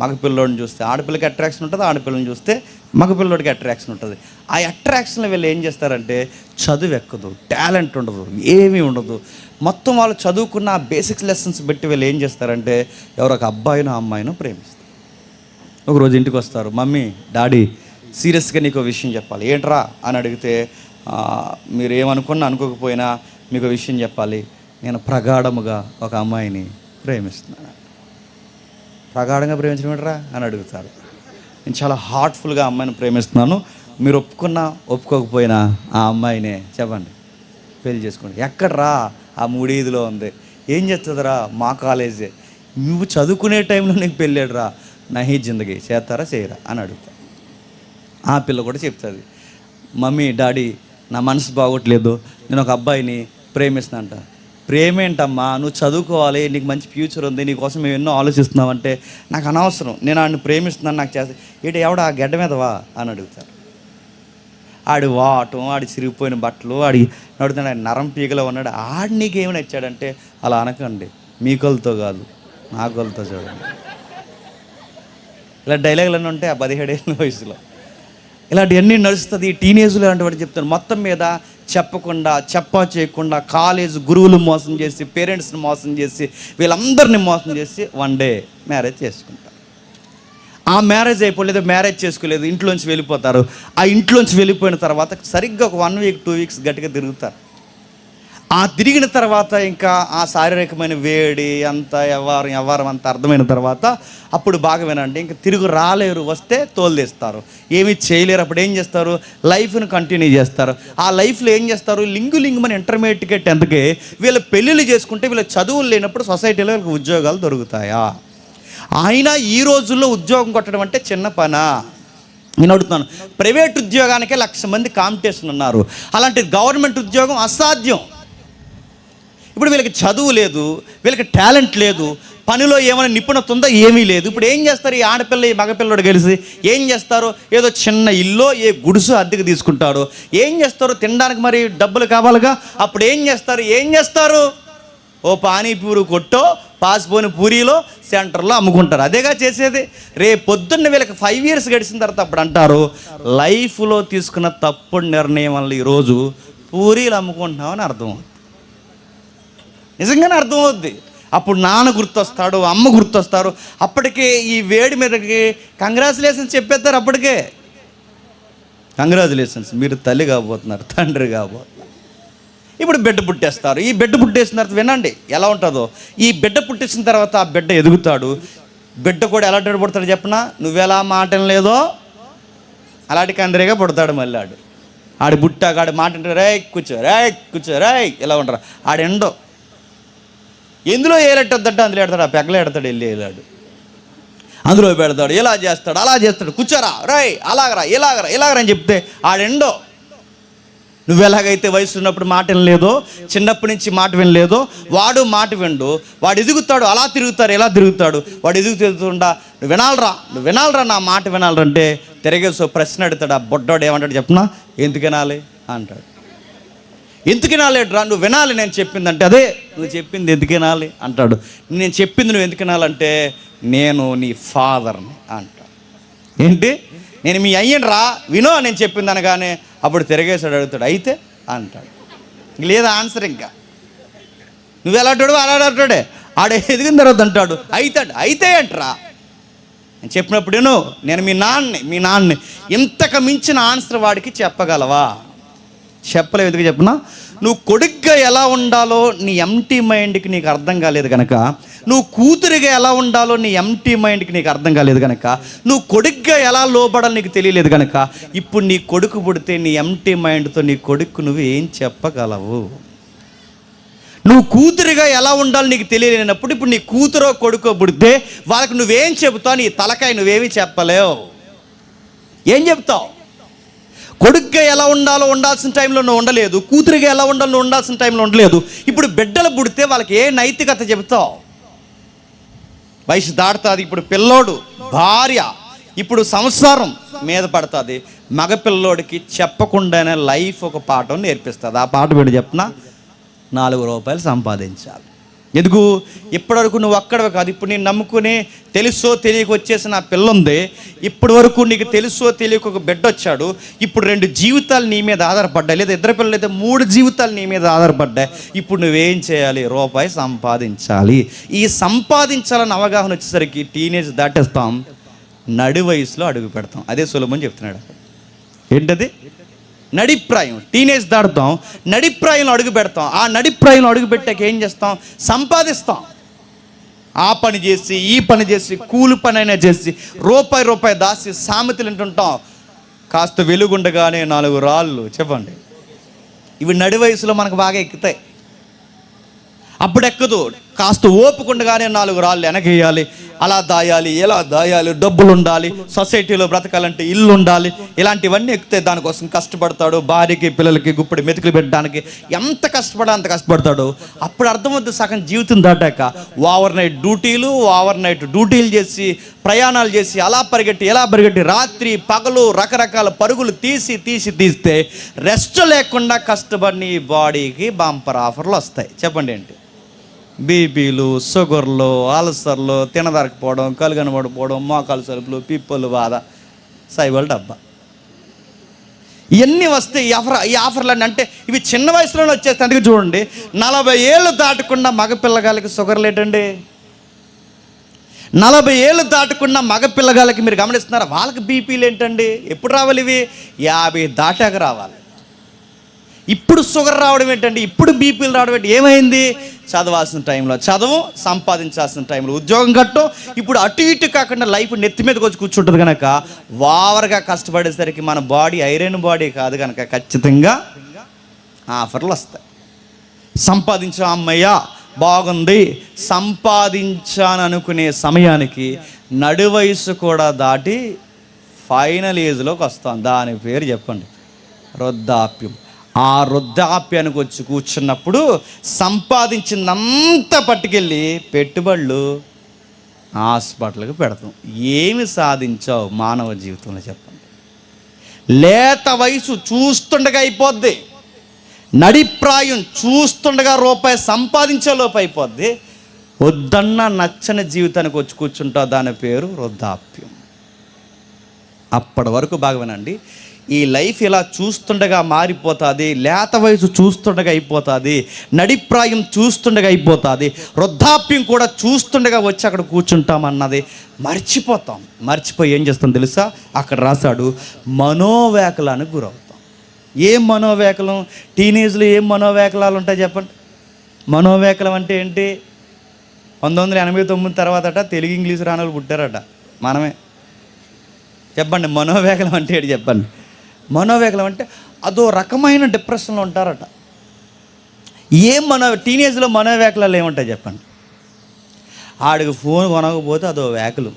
మగ పిల్లోడిని చూస్తే ఆడపిల్లకి అట్రాక్షన్ ఉంటుంది, ఆడపిల్లని చూస్తే మగ పిల్లోడికి అట్రాక్షన్ ఉంటుంది. ఆ అట్రాక్షన్లో వీళ్ళు ఏం చేస్తారంటే, చదువు ఎక్కదు, టాలెంట్ ఉండదు, ఏమీ ఉండదు. మొత్తం వాళ్ళు చదువుకున్న ఆ బేసిక్స్ లెసన్స్ పెట్టి వీళ్ళు ఏం చేస్తారంటే, ఎవరో ఒక అబ్బాయినో అమ్మాయినో ప్రేమిస్తారు. ఒకరోజు ఇంటికి వస్తారు, మమ్మీ డాడీ సీరియస్గా నీకు విషయం చెప్పాలి. ఏంట్రా అని అడిగితే, మీరు ఏమనుకున్నా అనుకోకపోయినా మీకు విషయం చెప్పాలి, నేను ప్రగాఢముగా ఒక అమ్మాయిని ప్రేమిస్తున్నాను. ప్రగాఢంగా ప్రేమించడం ఏంట్రా అని అడుగుతారు. నేను చాలా హార్ట్ఫుల్గా అమ్మాయిని ప్రేమిస్తున్నాను, మీరు ఒప్పుకున్నా ఒప్పుకోకపోయినా ఆ అమ్మాయినే చెప్పండి పెళ్లి చేసుకోండి. ఎక్కడ్రా, ఆ 3-5లో ఉంది. ఏం చేస్తుందిరా, మా కాలేజే. నువ్వు చదువుకునే టైంలో నీకు పెళ్ళాడురా, నహీ జిందగీ చేస్తారా చేయరా అని అడుగుతా. ఆ పిల్ల కూడా చెప్తుంది, మమ్మీ డాడీ నా మనసు బాగోట్లేదు, నేను ఒక అబ్బాయిని ప్రేమిస్తున్నా అంట. ప్రేమేంటమ్మా, నువ్వు చదువుకోవాలి, నీకు మంచి ఫ్యూచర్ ఉంది, నీకోసం మేము ఎన్నో ఆలోచిస్తున్నామంటే నాకు అనవసరం, నేను ఆడిని ప్రేమిస్తున్నాను, నాకు చేస్తా. ఎవడ ఆ గడ్డ మీద వా అని అడుగుతారు. ఆడి వాటం, ఆడి చిరిగిపోయిన బట్టలు, ఆడి నడుతున్నాడు, ఆయన నరం పీకలో ఉన్నాడు. ఆడి నీకేమి నచ్చాడంటే, అలా అనకండి, మీ కొలతో కాదు నా కొలతో చూడండి. ఇలా డైలాగులన్నీ ఉంటాయి ఆ 17 ఏళ్ళ వయసులో. ఇలాంటివన్నీ నడుస్తుంది. టీనేజ్లో ఇలాంటి వాటి చెప్తాను. మొత్తం మీద చెప్పకుండా, చేయకుండా కాలేజ్ గురువులు మోసం చేసి, పేరెంట్స్ని మోసం చేసి, వీళ్ళందరినీ మోసం చేసి వన్ డే మ్యారేజ్ చేసుకుంటారు. ఆ మ్యారేజ్ అయిపోలేదు, మ్యారేజ్ చేసుకోలేదు, ఇంట్లోంచి వెళ్ళిపోతారు. ఆ ఇంట్లోంచి వెళ్ళిపోయిన తర్వాత సరిగ్గా ఒక 1 వీక్ 2 వీక్స్ గట్టిగా తిరుగుతారు. ఆ తిరిగిన తర్వాత ఇంకా ఆ శారీరకమైన వేడి అంతా వ్యవహారం అంతా అర్థమైన తర్వాత అప్పుడు బాగా వినండి, ఇంకా తిరుగు రాలేరు, వస్తే తోలుదేస్తారు, ఏమీ చేయలేరు. అప్పుడు ఏం చేస్తారు, లైఫ్ను కంటిన్యూ చేస్తారు. ఆ లైఫ్లో ఏం చేస్తారు, లింగుమని ఇంటర్మీడియట్కి 10థ్కి వీళ్ళు పెళ్ళిళ్ళు చేసుకుంటే వీళ్ళ చదువులు లేనప్పుడు సొసైటీలో వీళ్ళకి ఉద్యోగాలు దొరుకుతాయా? అయినా ఈ రోజుల్లో ఉద్యోగం కొట్టడం అంటే చిన్న పనా? నేను అడుగుతున్నాను. ప్రైవేట్ ఉద్యోగానికే 1,00,000 మంది కాంపిటీషన్ ఉన్నారు, అలాంటి గవర్నమెంట్ ఉద్యోగం అసాధ్యం. ఇప్పుడు వీళ్ళకి చదువు లేదు, వీళ్ళకి టాలెంట్ లేదు, పనిలో ఏమైనా నిపుణత ఉందో ఏమీ లేదు. ఇప్పుడు ఏం చేస్తారు, ఈ ఆడపిల్ల ఈ మగపిల్లడు కలిసి ఏం చేస్తారు, ఏదో చిన్న ఇల్లు ఏ గుడుసు అద్దెకు తీసుకుంటారు. ఏం చేస్తారు, తినడానికి మరి డబ్బులు కావాలిగా. అప్పుడు ఏం చేస్తారు, ఓ పానీపూరి కొట్టో పాసిపోని పూరీలో సెంటర్లో అమ్ముకుంటారు. అదేగా చేసేది. రేపు పొద్దున్న వీళ్ళకి 5 years గడిచిన తర్వాత అప్పుడు అంటారు, లైఫ్లో తీసుకున్న తప్పుడు నిర్ణయం వల్ల ఈరోజు పూరీలు అమ్ముకుంటున్నామని అర్థం. నిజంగానే అర్థమవుద్ది. అప్పుడు నాన్న గుర్తొస్తాడు, అమ్మ గుర్తొస్తారు. అప్పటికే ఈ వేడి మీదకి కంగ్రాచులేషన్స్ చెప్పేస్తారు. అప్పటికే కంగ్రాచులేషన్స్, మీరు తల్లి కాబోతున్నారు, తండ్రి కాబోతున్నారు. ఇప్పుడు బిడ్డ పుట్టేస్తారు. ఈ బిడ్డ పుట్టేసిన తర్వాత వినండి ఎలా ఉంటుందో. ఈ బిడ్డ పుట్టేసిన తర్వాత ఆ బిడ్డ ఎదుగుతాడు. బిడ్డ కూడా ఎలాంటి పుడతాడు చెప్పనా, నువ్వెలా మాట లేదో అలాంటి కందిరేగా పుడతాడు. మళ్ళీ ఆడి బుట్టాక ఆడి మాట అంటే రేయ్ కూర్చో ఇలా ఉంటారు. ఆడెండో ఎందులో ఏలెట్టొద్దంటే అందులో ఎడతాడు, ఆ పెగ్గలో ఎడతాడు, వెళ్ళి వెళ్ళాడు అందులో పెడతాడు, ఇలా చేస్తాడు అలా చేస్తాడు, కూర్చోరా రాయ్ అలాగరా ఇలాగరా అని చెప్తే ఆడెండో. నువ్వు ఎలాగైతే వయసు ఉన్నప్పుడు మాట వినలేదో, చిన్నప్పటి నుంచి మాట వినలేదో, వాడు మాట విండు. వాడు ఎదుగుతాడు, అలా తిరుగుతారు ఇలా తిరుగుతాడు. వాడు తిరుగుతుండా నువ్వు వినాలరా నా మాట వినాలరా అంటే తిరిగేసి ప్రశ్న అడుగుతాడు. ఆ బొడ్డోడు ఏమంటాడు చెప్పనా, ఎందుకు వినాలి అంటాడు. ఎందుకు వినాలేట్రా, నువ్వు వినాలి నేను చెప్పిందంటే. అదే నువ్వు చెప్పింది ఎందుకు వినాలి అంటాడు. నేను చెప్పింది నువ్వు ఎందుకు వినాలంటే, నేను నీ ఫాదర్ని అంటాడు. ఏంటి, నేను మీ అయ్యనరా, వినో నేను చెప్పింది అనగానే అప్పుడు తిరగేసాడు అడుగుతాడు, అయితే అంటాడు. లేదా ఆన్సర్ ఇంకా నువ్వు ఎలా అంటాడు అలా అంటాడే. ఆడ ఎదిగిన తర్వాత అంటాడు అయితే అంటరా నేను చెప్పినప్పుడు నేను మీ నాన్నని ఇంతకు మించిన ఆన్సర్ వాడికి చెప్పగలవా? చెప్పలేవు. ఎందుకు చెప్పనా, నువ్వు కొడుగ్గా ఎలా ఉండాలో నీ ఎంటీ మైండ్కి నీకు అర్థం కాలేదు కనుక, నువ్వు కూతురిగా ఎలా ఉండాలో నీ ఎంటీ మైండ్కి నీకు అర్థం కాలేదు కనుక, నువ్వు కొడుగ్గా ఎలా లోబడాలో నీకు తెలియలేదు కనుక, ఇప్పుడు నీ కొడుకు పుడితే నీ ఎంటీ మైండ్తో నీ కొడుకు నువ్వు ఏం చెప్పగలవు? నువ్వు కూతురిగా ఎలా ఉండాలో నీకు తెలియలేనప్పుడు ఇప్పుడు నీ కూతురో కొడుకో పుడితే వాళ్ళకి నువ్వేం చెబుతావు? నీ తలకాయ నువ్వేమీ చెప్పలేవు. ఏం చెప్తావు? కొడుగ్గా ఎలా ఉండాలో ఉండాల్సిన టైంలో నువ్వు ఉండలేదు, కూతురిగా ఎలా ఉండాలో నువ్వు ఉండాల్సిన టైంలో ఉండలేదు. ఇప్పుడు బిడ్డలు పుడితే వాళ్ళకి ఏ నైతికత చెబుతావు? వయసు దాడుతుంది, ఇప్పుడు పిల్లోడు భార్య, ఇప్పుడు సంసారం మీద పడుతుంది. మగపిల్లోడికి చెప్పకుండానే లైఫ్ ఒక పాఠం నేర్పిస్తుంది. ఆ పాట వీడు చెప్పిన ₹4 సంపాదించాలి. ఎందుకు? ఇప్పటివరకు నువ్వు అక్కడవే కాదు, ఇప్పుడు నేను నమ్ముకుని తెలుసో తెలియక వచ్చేసిన ఆ పిల్ల ఉంది. ఇప్పటి వరకు నీకు తెలుసో తెలియక ఒక బిడ్డ వచ్చాడు. ఇప్పుడు 2 జీవితాలు నీ మీద ఆధారపడ్డాయి, లేదా 2 పిల్లలు అయితే 3 జీవితాలు నీ మీద ఆధారపడ్డాయి. ఇప్పుడు నువ్వేం చేయాలి? ₹1 సంపాదించాలి. ఈ సంపాదించాలని అవగాహన వచ్చేసరికి టీనేజ్ దాటేస్తాం, నడి వయసులో అడుగు పెడతాం. అదే సొలొమోను చెప్తున్నాడు. ఏంటది? నడిప్రాయం. టీనేజ్ దాటుతాం, నడిప్రాయంలో అడుగు పెడతాం. ఆ నడిప్రాయంలో అడుగు పెట్టాక ఏం చేస్తాం? సంపాదిస్తాం. ఆ పని చేసి ఈ పని చేసి కూలి పని అయినా చేసి రూపాయి దాసి సామెతలు వింటుంటాం. కాస్త వెలుగుండగానే 4 రాళ్ళు. చెప్పండి, ఇవి నడి వయసులో మనకు బాగా ఎక్కుతాయి. అప్పుడు ఎక్కదు. కాస్త ఓపుకుండగానే 4 రాళ్ళు వెనకేయాలి, అలా దాయాలి, ఎలా దాయాలి, డబ్బులు ఉండాలి, సొసైటీలో బ్రతకాలంటే ఇల్లు ఉండాలి, ఇలాంటివన్నీ ఎక్కుతాయి. దానికోసం కష్టపడతాడు. భార్యకి పిల్లలకి గుప్పిడి మెతుకులు పెట్టడానికి ఎంత కష్టపడా అంత కష్టపడతాడు. అప్పుడు అర్థమవుతుంది సగం జీవితం దాటాక ఓవర్ నైట్ డ్యూటీలు చేసి ప్రయాణాలు చేసి అలా పరిగెట్టి రాత్రి పగలు రకరకాల పరుగులు తీస్తే రెస్ట్ లేకుండా కష్టపడిన ఈ బాడీకి బంపర్ ఆఫర్లు వస్తాయి. చెప్పండి ఏంటి? బీపీలు, షుగర్లు, అల్సర్లు, తినదరకపోవడం, కళ్ళు కనబడిపోవడం, మోకాలు సరుపులు, పిప్పలు బాధ, సైబల్ డబ్బా, ఇవన్నీ వస్తాయి. ఈ ఆఫర్లు అంటే ఇవి చిన్న వయసులోనే వచ్చేస్తాయి. అందుకే చూడండి, 40 ఏళ్ళు దాటకుండా మగపిల్లగాళ్ళకి షుగర్ లేటండి. 40 ఏళ్ళు దాటకుండా మగపిల్లగాళ్ళకి మీరు గమనిస్తున్నారా? వాళ్ళకి బీపీలు ఏంటండి? ఎప్పుడు రావాలి? ఇవి 50 దాటాక రావాలి. ఇప్పుడు షుగర్ రావడం ఏంటండి? ఇప్పుడు బీపీలు రావడం ఏంటి? ఏమైంది? చదవాల్సిన టైంలో చదవు, సంపాదించాల్సిన టైంలో ఉద్యోగం కట్టు. ఇప్పుడు అటు ఇటు కాకుండా లైఫ్ నెత్తి మీదకి వచ్చి కూర్చుంటుంది కనుక ఓవర్గా కష్టపడేసరికి మన బాడీ ఐరన్ బాడీ కాదు కనుక ఖచ్చితంగా ఆఫర్లు వస్తాయి. సంపాదించా, అమ్మయ్య బాగుంది, సంపాదించాను అనుకునే సమయానికి నడు వయసు కూడా దాటి ఫైనల్ ఏజ్లోకి వస్తాం. దాని పేరు చెప్పండి, వృద్ధాప్యం. ఆ వృద్ధాప్యానికి వచ్చి కూర్చున్నప్పుడు సంపాదించిందంతా పట్టుకెళ్ళి పెట్టుబడులు హాస్పిటల్కి పెడతాం. ఏమి సాధించావు మానవ జీవితంలో చెప్పండి? లేత వయసు చూస్తుండగా అయిపోద్ది, నడిప్రాయం చూస్తుండగా ₹1 సంపాదించే లోపు అయిపోద్ది. వద్దన్న నచ్చని జీవితానికి వచ్చి కూర్చుంటావు, దాని పేరు వృద్ధాప్యం. అప్పటి వరకు బాగానండి, ఈ లైఫ్ ఇలా చూస్తుండగా మారిపోతుంది, లేత వయసు చూస్తుండగా అయిపోతుంది, నడిప్రాయం చూస్తుండగా అయిపోతుంది, వృద్ధాప్యం కూడా చూస్తుండగా వచ్చి అక్కడ కూర్చుంటామన్నది మర్చిపోతాం. మర్చిపోయి ఏం చేస్తాం తెలుసా? అక్కడ రాశాడు, మనోవేకలానికి గురవుతాం. ఏం మనోవేకలం? టీనేజ్లో ఏం మనోవేకలాలు ఉంటాయి చెప్పండి? మనోవేకలం అంటే ఏంటి? 1989 తర్వాతట తెలుగు ఇంగ్లీష్ రానోళ్ళు పుట్టారట, మనమే. చెప్పండి, మనోవేకలం అంటే ఏంటి చెప్పండి? మనోవేకలం అంటే అదో రకమైన డిప్రెషన్లో ఉంటారట. టీనేజ్లో మనోవేకలాలు ఏముంటాయి చెప్పండి? ఆడికి ఫోన్ కొనకపోతే అదో వేకలు.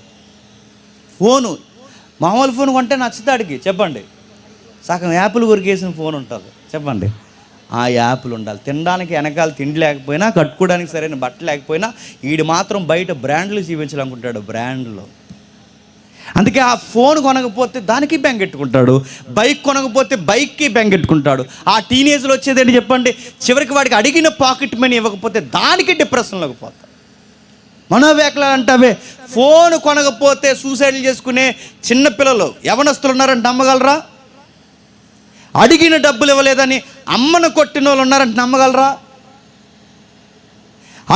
మామూలు ఫోన్ కొంటే నచ్చుతుంది ఆడికి. చెప్పండి, సగం యాపిల్ కొరికేసిన ఫోన్ ఉంటుంది. చెప్పండి, ఆ యాపిల్ ఉండాలి. తినడానికి వెనకాల తిండి లేకపోయినా, కట్టుకోవడానికి సరైన బట్ట లేకపోయినా వీడు మాత్రం బయట బ్రాండ్లు చూపించాలనుకుంటాడు, బ్రాండ్లో. అందుకే ఆ ఫోన్ కొనకపోతే దానికి బెంగెట్టుకుంటాడు, బైక్ కొనకపోతే బైక్కి బెంగెట్టుకుంటాడు. ఆ టీనేజ్లో వచ్చేది ఏంటి చెప్పండి? చివరికి వాడికి అడిగిన పాకెట్ మనీ ఇవ్వకపోతే దానికి డిప్రెషన్లోకి పోతాడు. మనోవేకలాలు అంటే అవే. ఫోన్ కొనకపోతే సూసైడ్లు చేసుకునే చిన్నపిల్లలు, యవనస్తులు ఉన్నారంటే నమ్మగలరా? అడిగిన డబ్బులు ఇవ్వలేదని అమ్మను కొట్టిన వాళ్ళు ఉన్నారంటే నమ్మగలరా?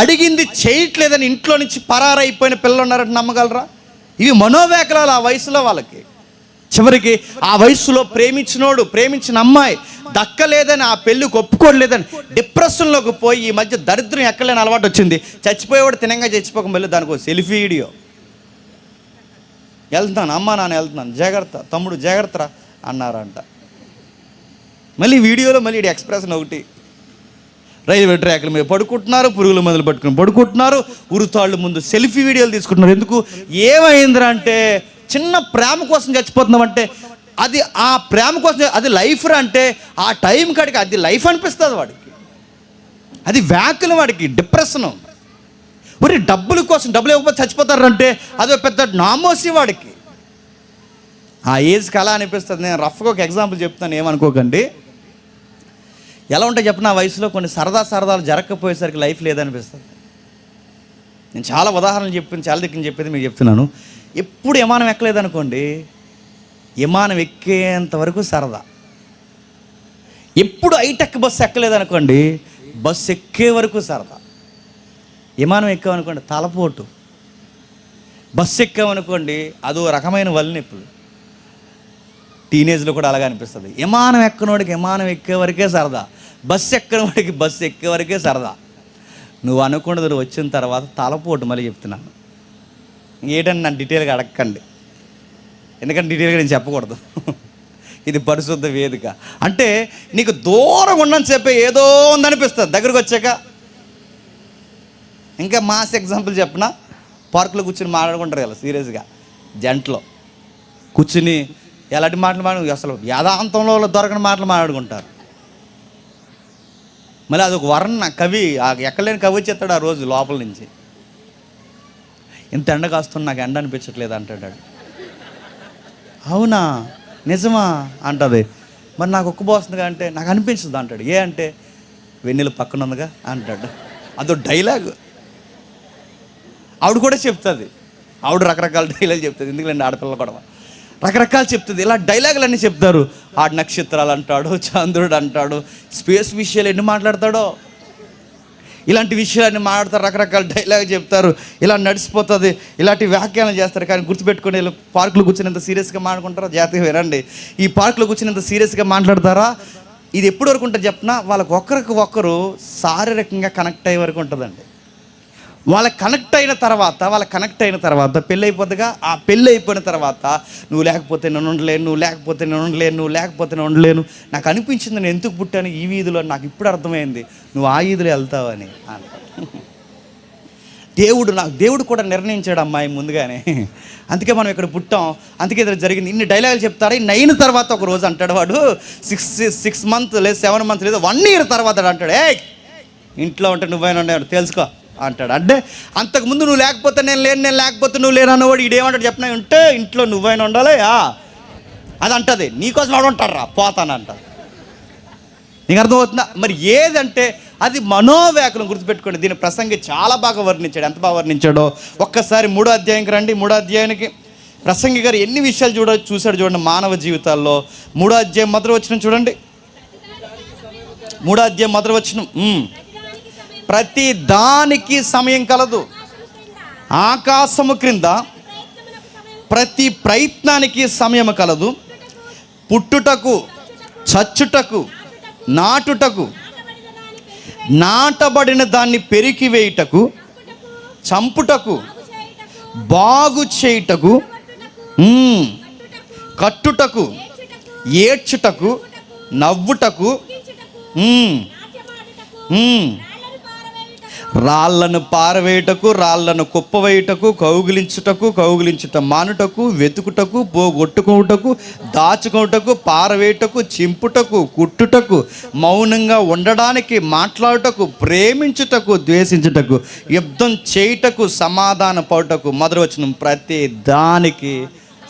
అడిగింది చేయట్లేదని ఇంట్లో నుంచి పరారైపోయిన పిల్లలు ఉన్నారంటే నమ్మగలరా? ఇవి మనోవేకలాలు ఆ వయసులో వాళ్ళకి. చివరికి ఆ వయసులో ప్రేమించిన అమ్మాయి దక్కలేదని, ఆ పెళ్ళికి ఒప్పుకోలేదని డిప్రెషన్లోకి పోయి ఈ మధ్య దరిద్రం ఎక్కలేని అలవాటు వచ్చింది. చచ్చిపోయేవాడు తినంగా చచ్చిపోక మళ్ళీ దానికి ఒక సెల్ఫీ వీడియో. వెళ్తున్నాను, అమ్మ నాన్న వెళ్తున్నాను, జాగ్రత్త తమ్ముడు జాగ్రత్త అన్నారంట. మళ్ళీ వీడియోలో మళ్ళీ ఎక్స్ప్రెషన్ ఒకటి, రైల్వే ట్రాక్ల మీద పడుకుంటున్నారు, పురుగుల మందులు పట్టుకుని పడుకుంటున్నారు, ఉరుతాళ్ళు ముందు సెల్ఫీ వీడియోలు తీసుకుంటున్నారు. ఎందుకు, ఏమైందిరా అంటే చిన్న ప్రేమ కోసం చచ్చిపోతున్నామంటే అది ఆ ప్రేమ కోసం, అది లైఫ్ అంటే ఆ టైం కాడికి అది లైఫ్ అనిపిస్తుంది వాడికి, అది వ్యాకులు వాడికి, డిప్రెషను. మరి డబ్బుల కోసం, డబ్బులు ఇవ్వకపోతే చచ్చిపోతారంటే అదో పెద్ద నామోసి వాడికి. ఆ ఏజ్కి అలా అనిపిస్తుంది. నేను రఫ్గా ఒక ఎగ్జాంపుల్ చెప్తాను, ఏమనుకోకండి. ఎలా ఉంటాయి చెప్పిన, ఆ వయసులో కొన్ని సరదాలు జరగకపోయేసరికి లైఫ్ లేదనిపిస్తుంది. నేను చాలా ఉదాహరణలు చాలా దిక్కుని చెప్పేది మీకు చెప్తున్నాను. ఎప్పుడు విమానం ఎక్కలేదనుకోండి, విమానం ఎక్కేంత వరకు సరదా. ఎప్పుడు హైటెక్ బస్సు ఎక్కలేదనుకోండి, బస్సు ఎక్కే వరకు సరదా. విమానం ఎక్కామనుకోండి తలపోటు, బస్సు ఎక్కామనుకోండి అదో రకమైన వల్లినొప్పులు. టీనేజ్లో కూడా అలాగే అనిపిస్తుంది. విమానం ఎక్కనోడికి విమానం ఎక్కే వరకే సరదా, బస్సు ఎక్కనోడికి బస్సు ఎక్కే వరకే సరదా. నువ్వు అనుకున్నది నువ్వు వచ్చిన తర్వాత తలపోటు. మళ్ళీ చెప్తున్నాను, ఏంటని నన్ను డీటెయిల్గా అడగకండి, ఎందుకంటే డీటెయిల్గా నేను చెప్పకూడదు. ఇది పరిశుద్ధ వేదిక. అంటే నీకు దూరం ఉండని చెప్పే ఏదో ఉందనిపిస్తుంది, దగ్గరకు వచ్చాక. ఇంకా మాస్ ఎగ్జాంపుల్ చెప్పిన, పార్కులో కూర్చొని మాట్లాడుకుంటారు కదా సీరియస్గా, జంటలో కూర్చుని ఎలాంటి మాటలు అసలు యాదాంతంలో దొరకని మాటలు మాట్లాడుకుంటారు. మళ్ళీ అదొక వర్ణ కవి, ఎక్కలేని కవి వచ్చేస్తాడు ఆ రోజు లోపల నుంచి. ఇంత ఎండ కాస్తున్నా నాకు ఎండ అనిపించట్లేదు అంటాడు. అవునా నిజమా అంటది. మరి నాకు ఉక్కుపోస్తుందిగా అంటే నాకు అనిపించదు అంటాడు. ఏ అంటే వెన్నెల పక్కన ఉందిగా అంటాడు. అదో డైలాగ్. ఆవిడ కూడా చెప్తుంది, ఆవిడ రకరకాల డైలాగ్ చెప్తుంది. ఎందుకంటే ఆడపిల్లలు కూడా రకరకాలు చెప్తుంది. ఇలా డైలాగులన్నీ చెప్తారు. ఆడ నక్షత్రాలు అంటాడు, చంద్రుడు అంటాడు, స్పేస్ విషయాలు ఎన్ని మాట్లాడతాడో, ఇలాంటి విషయాలన్నీ మాట్లాడతారు, రకరకాల డైలాగ్ చెప్తారు. ఇలా నడిచిపోతుంది, ఇలాంటి వ్యాఖ్యానం చేస్తారు. కానీ గుర్తుపెట్టుకుని పార్కులో కూర్చునేంత సీరియస్గా మాట్లాడుకుంటారా? జాతీయ వినండి, ఈ పార్కులో కూర్చునేంత సీరియస్గా మాట్లాడతారా? ఇది ఎప్పుడు వరకు ఉంటుంది చెప్పినా, వాళ్ళకి ఒకరికి ఒకరు శారీరకంగా కనెక్ట్ అయ్యే వరకు ఉంటుందండి. వాళ్ళకి కనెక్ట్ అయిన తర్వాత పెళ్ళి అయిపోతుందిగా. ఆ పెళ్ళి అయిపోయిన తర్వాత నువ్వు లేకపోతే నేను ఉండలేను, నువ్వు లేకపోతే నేను ఉండలేను, నువ్వు లేకపోతే నేను ఉండలేను, నాకు అనిపించింది నేను ఎందుకు పుట్టాను ఈ వీధిలో, నాకు ఇప్పుడు అర్థమైంది నువ్వు ఆ వీధిలో వెళ్తావని. దేవుడు కూడా నిర్ణయించాడు అమ్మాయి ముందుగానే. అందుకే మనం ఇక్కడ పుట్టాం, అందుకే ఇది జరిగింది. ఇన్ని డైలాగులు చెప్తారా. ఇన్ని అయిన తర్వాత ఒక రోజు అంటాడు వాడు, 6 months లేదు 7 months లేదు 1 year తర్వాత అంటాడు, ఏ ఇంట్లో ఉంటే నువ్వైనా ఉండేవాడు తెలుసుకో అంటాడు. అంటే అంతకుముందు నువ్వు లేకపోతే నేను లేను, నేను లేకపోతే నువ్వు లేను అన్నవాడు ఈడేమంటాడు చెప్పినా, ఉంటే ఇంట్లో నువ్వైనా ఉండాలి అది అంటది. నీకోసం వాడు ఉంటాడు పోతానంట. నీకు అర్థమవుతుందా? మరి ఏదంటే అది మనోవ్యాకులం. గుర్తుపెట్టుకోండి, దీని ప్రసంగి చాలా బాగా వర్ణించాడు. ఎంత బాగా వర్ణించాడో ఒక్కసారి 3వ అధ్యాయంకి రండి. 3వ అధ్యాయానికి ప్రసంగి గారు ఎన్ని విషయాలు చూశాడు చూడండి మానవ జీవితాల్లో. 3వ అధ్యాయం మొదటి వచనం చూడండి. 3వ అధ్యాయం మొదటి వచనం, ప్రతి దానికి సమయం కలదు, ఆకాశము క్రింద ప్రతి ప్రయత్నానికి సమయం కలదు, పుట్టుటకు, చచ్చుటకు, నాటుటకు, నాటబడిన దాన్ని పెరికివేయుటకు, చంపుటకు, బాగు చేయుటకు, కట్టుటకు, ఏడ్చుటకు, నవ్వుటకు, రాళ్లను పారవేయుటకు, రాళ్లను కుప్పవేయుటకు, కౌగిలించుట మానుటకు, వెతుకుటకు, పోగొట్టుకోవుటకు, దాచుకోవుటకు, పారవేయుటకు, చింపుటకు, కుట్టుటకు, మౌనంగా ఉండడానికి, మాట్లాడుటకు, ప్రేమించుటకు, ద్వేషించుటకు, యుద్ధం చేయుటకు, సమాధాన పడుటకు. మొదటి వచనం, ప్రతి దానికి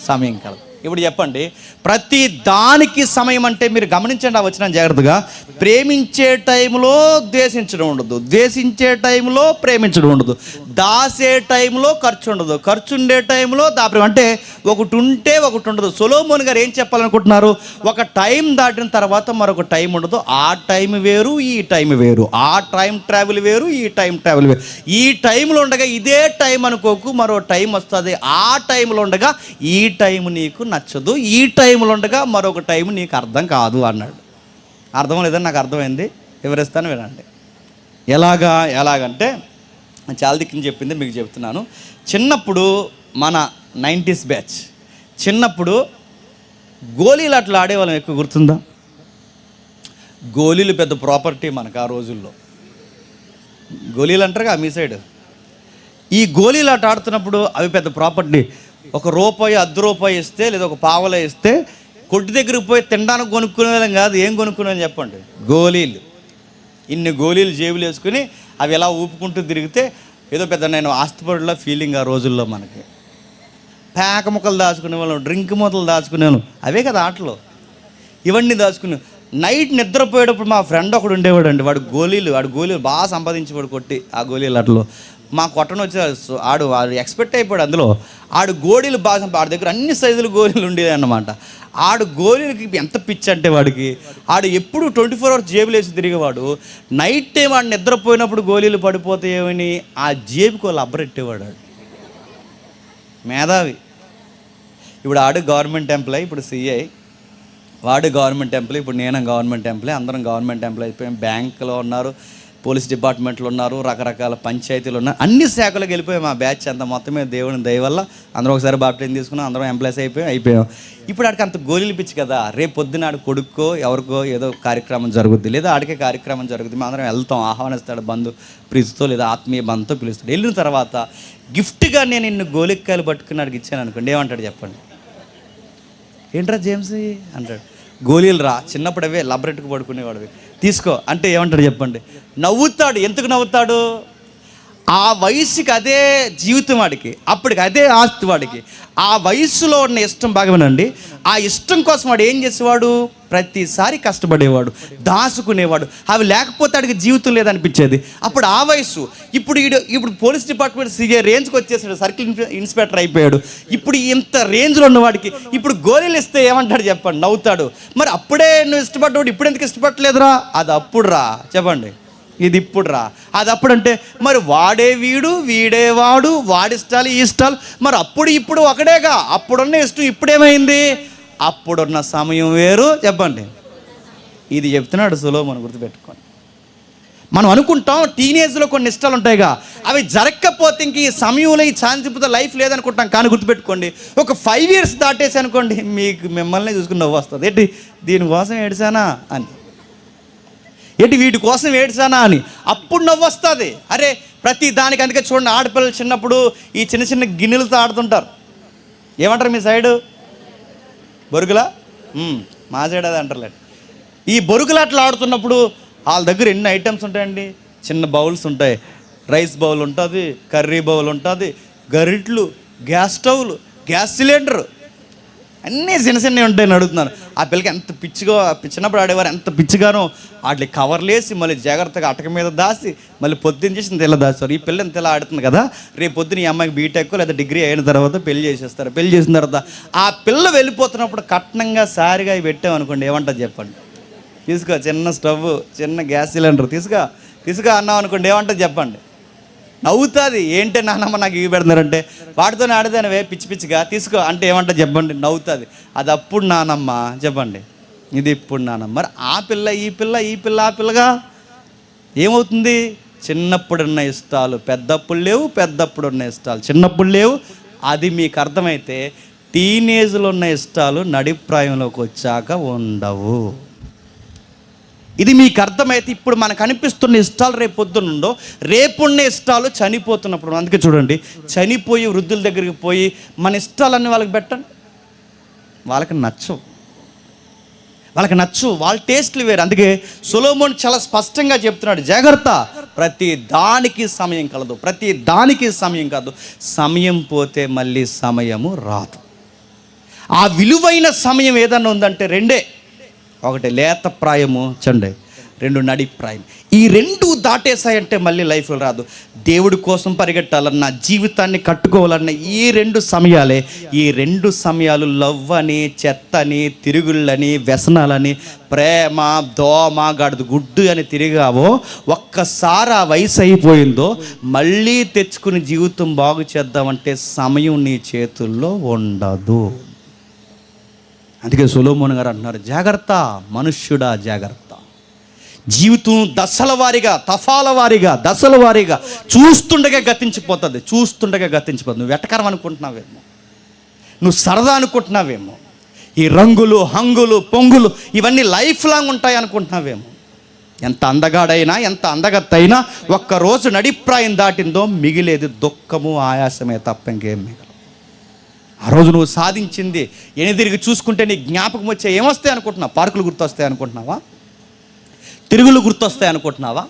సమయం కలదు. ఇప్పుడు చెప్పండి, ప్రతి దానికి సమయం అంటే మీరు గమనించండి ఆ వచనం జాగ్రత్తగా. ప్రేమించే టైంలో ద్వేషించడం ఉండదు, ద్వేషించే టైంలో ప్రేమించడం ఉండదు, దాసే టైంలో ఖర్చు ఉండదు, ఖర్చు ఉండే టైంలో దాపడం. అంటే ఒకటి ఉంటే ఒకటి ఉండదు. సొలొమోన్ గారు ఏం చెప్పాలనుకుంటున్నారు? ఒక టైం దాటిన తర్వాత మరొక టైం ఉండదు. ఆ టైం వేరు, ఈ టైం వేరు. ఆ టైం ట్రావెల్ వేరు, ఈ టైం ట్రావెల్ వేరు. ఈ టైంలో ఉండగా ఇదే టైం అనుకోకు, మరో టైం వస్తుంది. ఆ టైంలో ఉండగా ఈ టైం నీకు నచ్చదు, ఈ టైంలో ఉండగా మరొక టైం నీకు అర్థం కాదు అన్నాడు. అర్థం లేదని నాకు అర్థమైంది, వివరిస్తాను వినండి. ఎలాగంటే చాలా దిక్కుని చెప్పింది మీకు చెప్తున్నాను. చిన్నప్పుడు మన 90s బ్యాచ్ చిన్నప్పుడు గోళీలు అట్లా ఆడేవాళ్ళం, ఎక్కువ గుర్తుందా? గోళీలు పెద్ద ప్రాపర్టీ మనకు ఆ రోజుల్లో. గోళీలు అంటారుగా మీ సైడ్. ఈ గోళీలు ఆట ఆడుతున్నప్పుడు అవి పెద్ద ప్రాపర్టీ. ₹1 ₹10 ఇస్తే లేదా ఒక పావలా ఇస్తే కొట్టు దగ్గరికి పోయి తినడానికి కొనుక్కునే వాళ్ళం కాదు. ఏం కొనుక్కున్నాను చెప్పండి? గోళీలు. ఇన్ని గోళీలు జేబులు వేసుకుని అవి ఎలా ఊపుకుంటూ తిరిగితే ఏదో పెద్ద నేను ఆస్తిపరుల ఫీలింగ్ ఆ రోజుల్లో. మనకి పేక ముక్కలు దాచుకునే వాళ్ళం, డ్రింక్ మూతలు దాచుకునే వాళ్ళం, అవే కదా ఆటలు. ఇవన్నీ దాచుకునే నైట్ నిద్రపోయేటప్పుడు మా ఫ్రెండ్ ఒకడు ఉండేవాడు అండి. వాడు గోళీలు బాగా సంపాదించేవాడు కొట్టి ఆ గోళీలు ఆటలో. మా కొట్టను వచ్చి వాడు ఎక్స్పెక్ట్ అయిపోయాడు అందులో. ఆడు గోళీలు బాగా ఆడి దగ్గర అన్ని సైజులు గోళీలు ఉండేవి అన్నమాట. ఆడు గోళీలకి ఎంత పిచ్చి అంటే వాడికి, ఆడు ఎప్పుడు 24 hours జేబులు వేసి తిరిగేవాడు. నైట్ టైం వాడు నిద్రపోయినప్పుడు గోళీలు పడిపోతాయేమని ఆ జేబుకి వాళ్ళు అబ్బరెట్టేవాడు. ఆడు మేధావి. ఇప్పుడు ఆడు గవర్నమెంట్ ఎంప్లాయ్, ఇప్పుడు సిఐ. వాడు గవర్నమెంట్ ఎంప్లాయ్, ఇప్పుడు నేను గవర్నమెంట్ ఎంప్లాయ్. అందరం గవర్నమెంట్ ఎంప్లాయ్ అయిపోయాం. బ్యాంకులో ఉన్నారు, పోలీస్ డిపార్ట్మెంట్లో ఉన్నారు, రకరకాల పంచాయతీలు ఉన్నారు, అన్ని శాఖలకు వెళ్ళిపోయాం. మా బ్యాచ్ అంతా మొత్తమే దేవుని దయ వల్ల అందరం ఒకసారి బాప్టిజం తీసుకున్నాం, అందరం ఎంప్లాయీస్ అయిపోయాం. ఇప్పుడు ఆడికి అంత గోళీలు పిచ్చి కదా. రేపు పొద్దున ఆడు కొడుక్కో ఎవరికో ఏదో కార్యక్రమం జరుగుద్ది, లేదా ఆడికే కార్యక్రమం జరుగుద్ది, మేము అందరం వెళ్తాం, ఆహ్వానిస్తాడు బంధు ప్రీతితో లేదా ఆత్మీయ బంధుతో పిలుస్తాడు. వెళ్ళిన తర్వాత గిఫ్ట్గా నేను ఇన్ని గోలిక్కాయలు పట్టుకుని ఆడికి ఇచ్చాను అనుకోండి, ఏమంటాడు చెప్పండి? ఏంట్రా జేమ్స్ అంటాడు. గోళీలు రా, చిన్నప్పుడు అవే లబ్బరెట్టుకు పడుకునేవాడివి, తీసుకో అంటే ఏమంటాడు చెప్పండి? నవ్వుతాడు. ఎందుకు నవ్వుతాడు? ఆ వయసుకి అదే జీవితం వాడికి, అప్పటికి అదే ఆస్తి వాడికి. ఆ వయసులో ఉన్న ఇష్టం బాగా వినండి. ఆ ఇష్టం కోసం వాడు ఏం చేసేవాడు? ప్రతిసారి కష్టపడేవాడు, దాచుకునేవాడు. అవి లేకపోతే వాడికి జీవితం లేదనిపించేది. అప్పుడు ఆ వయసు. ఇప్పుడు పోలీస్ డిపార్ట్మెంట్ సిఐ రేంజ్కి వచ్చేసాడు, సర్కిల్ ఇన్స్పెక్టర్ అయిపోయాడు. ఇప్పుడు ఇంత రేంజ్లో ఉన్నవాడికి ఇప్పుడు గోళీలు ఇస్తే ఏమంటాడు చెప్పండి? నవ్వుతాడు. మరి అప్పుడే నువ్వు ఇష్టపడ్డాడు, ఇప్పుడు ఎందుకు ఇష్టపడలేదురా? అది అప్పుడు రా చెప్పండి, ఇది ఇప్పుడు రా. అది అప్పుడంటే మరి వాడే వీడే వాడు, వాడి ఇష్టాలు ఈ ఇష్టాలు. మరి అప్పుడు ఇప్పుడు ఒకడేగా. అప్పుడున్న ఇష్టం ఇప్పుడేమైంది? అప్పుడున్న సమయం వేరు చెప్పండి. ఇది చెప్తున్నాడు సొలొమోను, గుర్తుపెట్టుకోండి. మనం అనుకుంటాం టీనేజ్లో కొన్ని ఇష్టాలు ఉంటాయిగా, అవి జరగకపోతే ఇంక ఈ సమయంలో ఈ ఛాన్సిప్తో లైఫ్ లేదనుకుంటాం. కానీ గుర్తుపెట్టుకోండి, ఒక 5 years దాటేసి అనుకోండి, మిమ్మల్ని చూసుకుని నవ్వు వస్తుంది. ఏంటి దీనికోసం ఏడ్చానా అని, ఏంటి వీటి కోసం ఏడ్చానా అని, అప్పుడు నవ్వు వస్తుంది. అరే ప్రతి దానికి. అందుకే చూడండి, ఆడపిల్లలు చిన్నప్పుడు ఈ చిన్న చిన్న గిన్నెలతో ఆడుతుంటారు. ఏమంటారు మీ సైడు? బొరుగులా? మా సైడ్ అది అంటారులే. ఈ బొరుగులాట్లు ఆడుతున్నప్పుడు వాళ్ళ దగ్గర ఎన్ని ఐటమ్స్ ఉంటాయండి. చిన్న బౌల్స్ ఉంటాయి, రైస్ బౌల్ ఉంటుంది, కర్రీ బౌల్ ఉంటుంది, గరిట్లు, గ్యాస్ స్టవ్లు, గ్యాస్ సిలిండరు, అన్నీ చిన్న చిన్నవి ఉంటాయని అడుగుతున్నాను. ఆ పిల్లకి ఎంత పిచ్చిగా, చిన్నప్పుడు ఆడేవారు ఎంత పిచ్చిగానో వాటికి కవర్లేసి మళ్ళీ జాగ్రత్తగా అటక మీద దాసి మళ్ళీ పొద్దున్న చేసి ఇంత ఇలా దాస్తారు. ఈ పిల్ల ఇంత ఇలా ఆడుతుంది కదా, రేపు పొద్దున్న ఈ అమ్మాయికి బీటెక్ లేదా డిగ్రీ అయిన తర్వాత పెళ్లి చేసేస్తారు. పెళ్లి చేసిన తర్వాత ఆ పిల్ల వెళ్ళిపోతున్నప్పుడు కట్నంగా సారిగా పెట్టామనుకోండి, ఏమంటుంది చెప్పండి? తీసుకో చిన్న స్టవ్, చిన్న గ్యాస్ సిలిండర్ తీసుకో అన్నాం అనుకోండి, ఏమంటుంది చెప్పండి? నవ్వుతుంది. ఏంటి నాన్నమ్మ నాకు ఇవి పెడుతున్నారంటే, వాటితోనే ఆడదానివే పిచ్చిగా తీసుకో అంటే ఏమంటుంది చెప్పండి? నవ్వుతుంది. అది అప్పుడు నానమ్మ చెప్పండి, ఇది ఇప్పుడు నానమ్మ. మరి ఆ పిల్ల ఈ పిల్ల ఆ పిల్లగా ఏమవుతుంది? చిన్నప్పుడున్న ఇష్టాలు పెద్దప్పుడు లేవు, పెద్దప్పుడున్న ఇష్టాలు చిన్నప్పుడు లేవు. అది మీకు అర్థమైతే టీనేజ్లో ఉన్న ఇష్టాలు నడిప్రాయంలోకి వచ్చాక ఉండవు. ఇది మీకు అర్థమైతే ఇప్పుడు మనకు అనిపిస్తున్న ఇష్టాలు రేపు పొద్దునుండో, రేపున్న ఇష్టాలు చనిపోతున్నప్పుడు. అందుకే చూడండి, చనిపోయి వృద్ధుల దగ్గరికి పోయి మన ఇష్టాలన్నీ వాళ్ళకి పెట్టండి, వాళ్ళకి నచ్చవు, వాళ్ళ టేస్ట్లు వేరు. అందుకే సొలొమోను చాలా స్పష్టంగా చెప్తున్నాడు, జాగ్రత్త, ప్రతి దానికి సమయం కలదు, ప్రతి దానికి సమయం కాదు. సమయం పోతే మళ్ళీ సమయము రాదు. ఆ విలువైన సమయం ఏదన్నా ఉందంటే రెండే. ఒకటి లేత ప్రాయము చండే, 2 నడిప్రాయం. ఈ 2 దాటేసాయంటే మళ్ళీ లైఫ్లో రాదు. దేవుడి కోసం పరిగెట్టాలన్నా, జీవితాన్ని కట్టుకోవాలన్నా ఈ 2 సమయాలే. ఈ 2 సమయాలు లవ్ అని, చెత్తని, తిరుగుళ్ళని, వ్యసనాలని, ప్రేమ, దోమ, గడుదు గుడ్డు అని తిరిగావో, ఒక్కసారి ఆ వయసు అయిపోయిందో మళ్ళీ తెచ్చుకుని జీవితం బాగు చేద్దామంటే సమయం నీ చేతుల్లో ఉండదు. అందుకే సొలొమోను గారు అంటున్నారు, జాగ్రత్త మనుష్యుడా జాగ్రత్త. జీవితం దశల వారీగా, తఫాల వారీగా, దశల వారీగా చూస్తుండగా గతించిపోతుంది. నువ్వు వెటకరం అనుకుంటున్నావేమో, నువ్వు సరదా అనుకుంటున్నావేమో, ఈ రంగులు హంగులు పొంగులు ఇవన్నీ లైఫ్ లాంగ్ ఉంటాయి అనుకుంటున్నావేమో. ఎంత అందగాడైనా, ఎంత అందగత్తైనా ఒక్కరోజు నడిప్రాయం దాటిందో మిగిలేది దుఃఖము, ఆయాసమే తప్ప ఇంకేం మిగలదు. ఆ రోజు నువ్వు సాధించింది తిరిగి చూసుకుంటే నీ జ్ఞాపకం వచ్చే ఏమొస్తాయి అనుకుంటున్నావు? పార్కులు గుర్తొస్తాయి అనుకుంటున్నావా? తిరుగులు గుర్తొస్తాయి అనుకుంటున్నావా?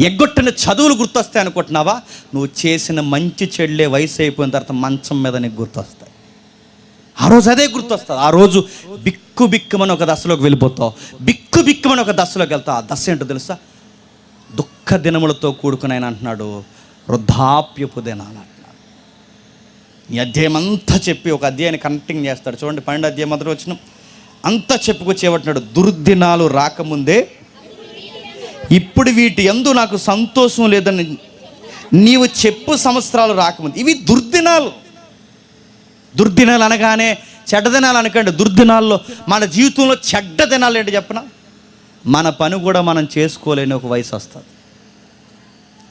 ఎగ్గొట్టిన చదువులు గుర్తొస్తాయి అనుకుంటున్నావా? నువ్వు చేసిన మంచి చెడులే వయసు అయిపోయిన తర్వాత మంచం మీద నీకు గుర్తొస్తాయి. ఆ రోజు అదే గుర్తొస్తుంది. ఆ రోజు బిక్కుమని ఒక దశలోకి వెళ్ళిపోతావు. బిక్కుమని ఒక దశలోకి వెళ్తావు. ఆ దశ ఏంటో తెలుసా? దుఃఖ దినములతో కూడుకుని ఆయన అంటున్నాడు, వృద్ధాప్యపు దినాలు అంటున్నాడు. ఈ అధ్యాయం అంతా చెప్పి ఒక అధ్యాయాన్ని కనెక్టింగ్ చేస్తాడు. చూడండి, 12వ అధ్యాయం మొదటి వచనం అంతా చెప్పుకొచ్చి ఏమంటున్నాడు? దుర్దినాలు రాకముందే ఇప్పుడు వీటి యందు నాకు సంతోషం లేదని నీవు చెప్పు సంవత్సరాలు రాకముందు. ఇవి దుర్దినాలు. దుర్దినాలు అనగానే చెడ్డ దినాలు అనకండి. దుర్దినాల్లో మన జీవితంలో చెడ్డ దినాలు ఏంటి చెప్పనా? మన పని కూడా మనం చేసుకోలేని ఒక వయసు వస్తుంది.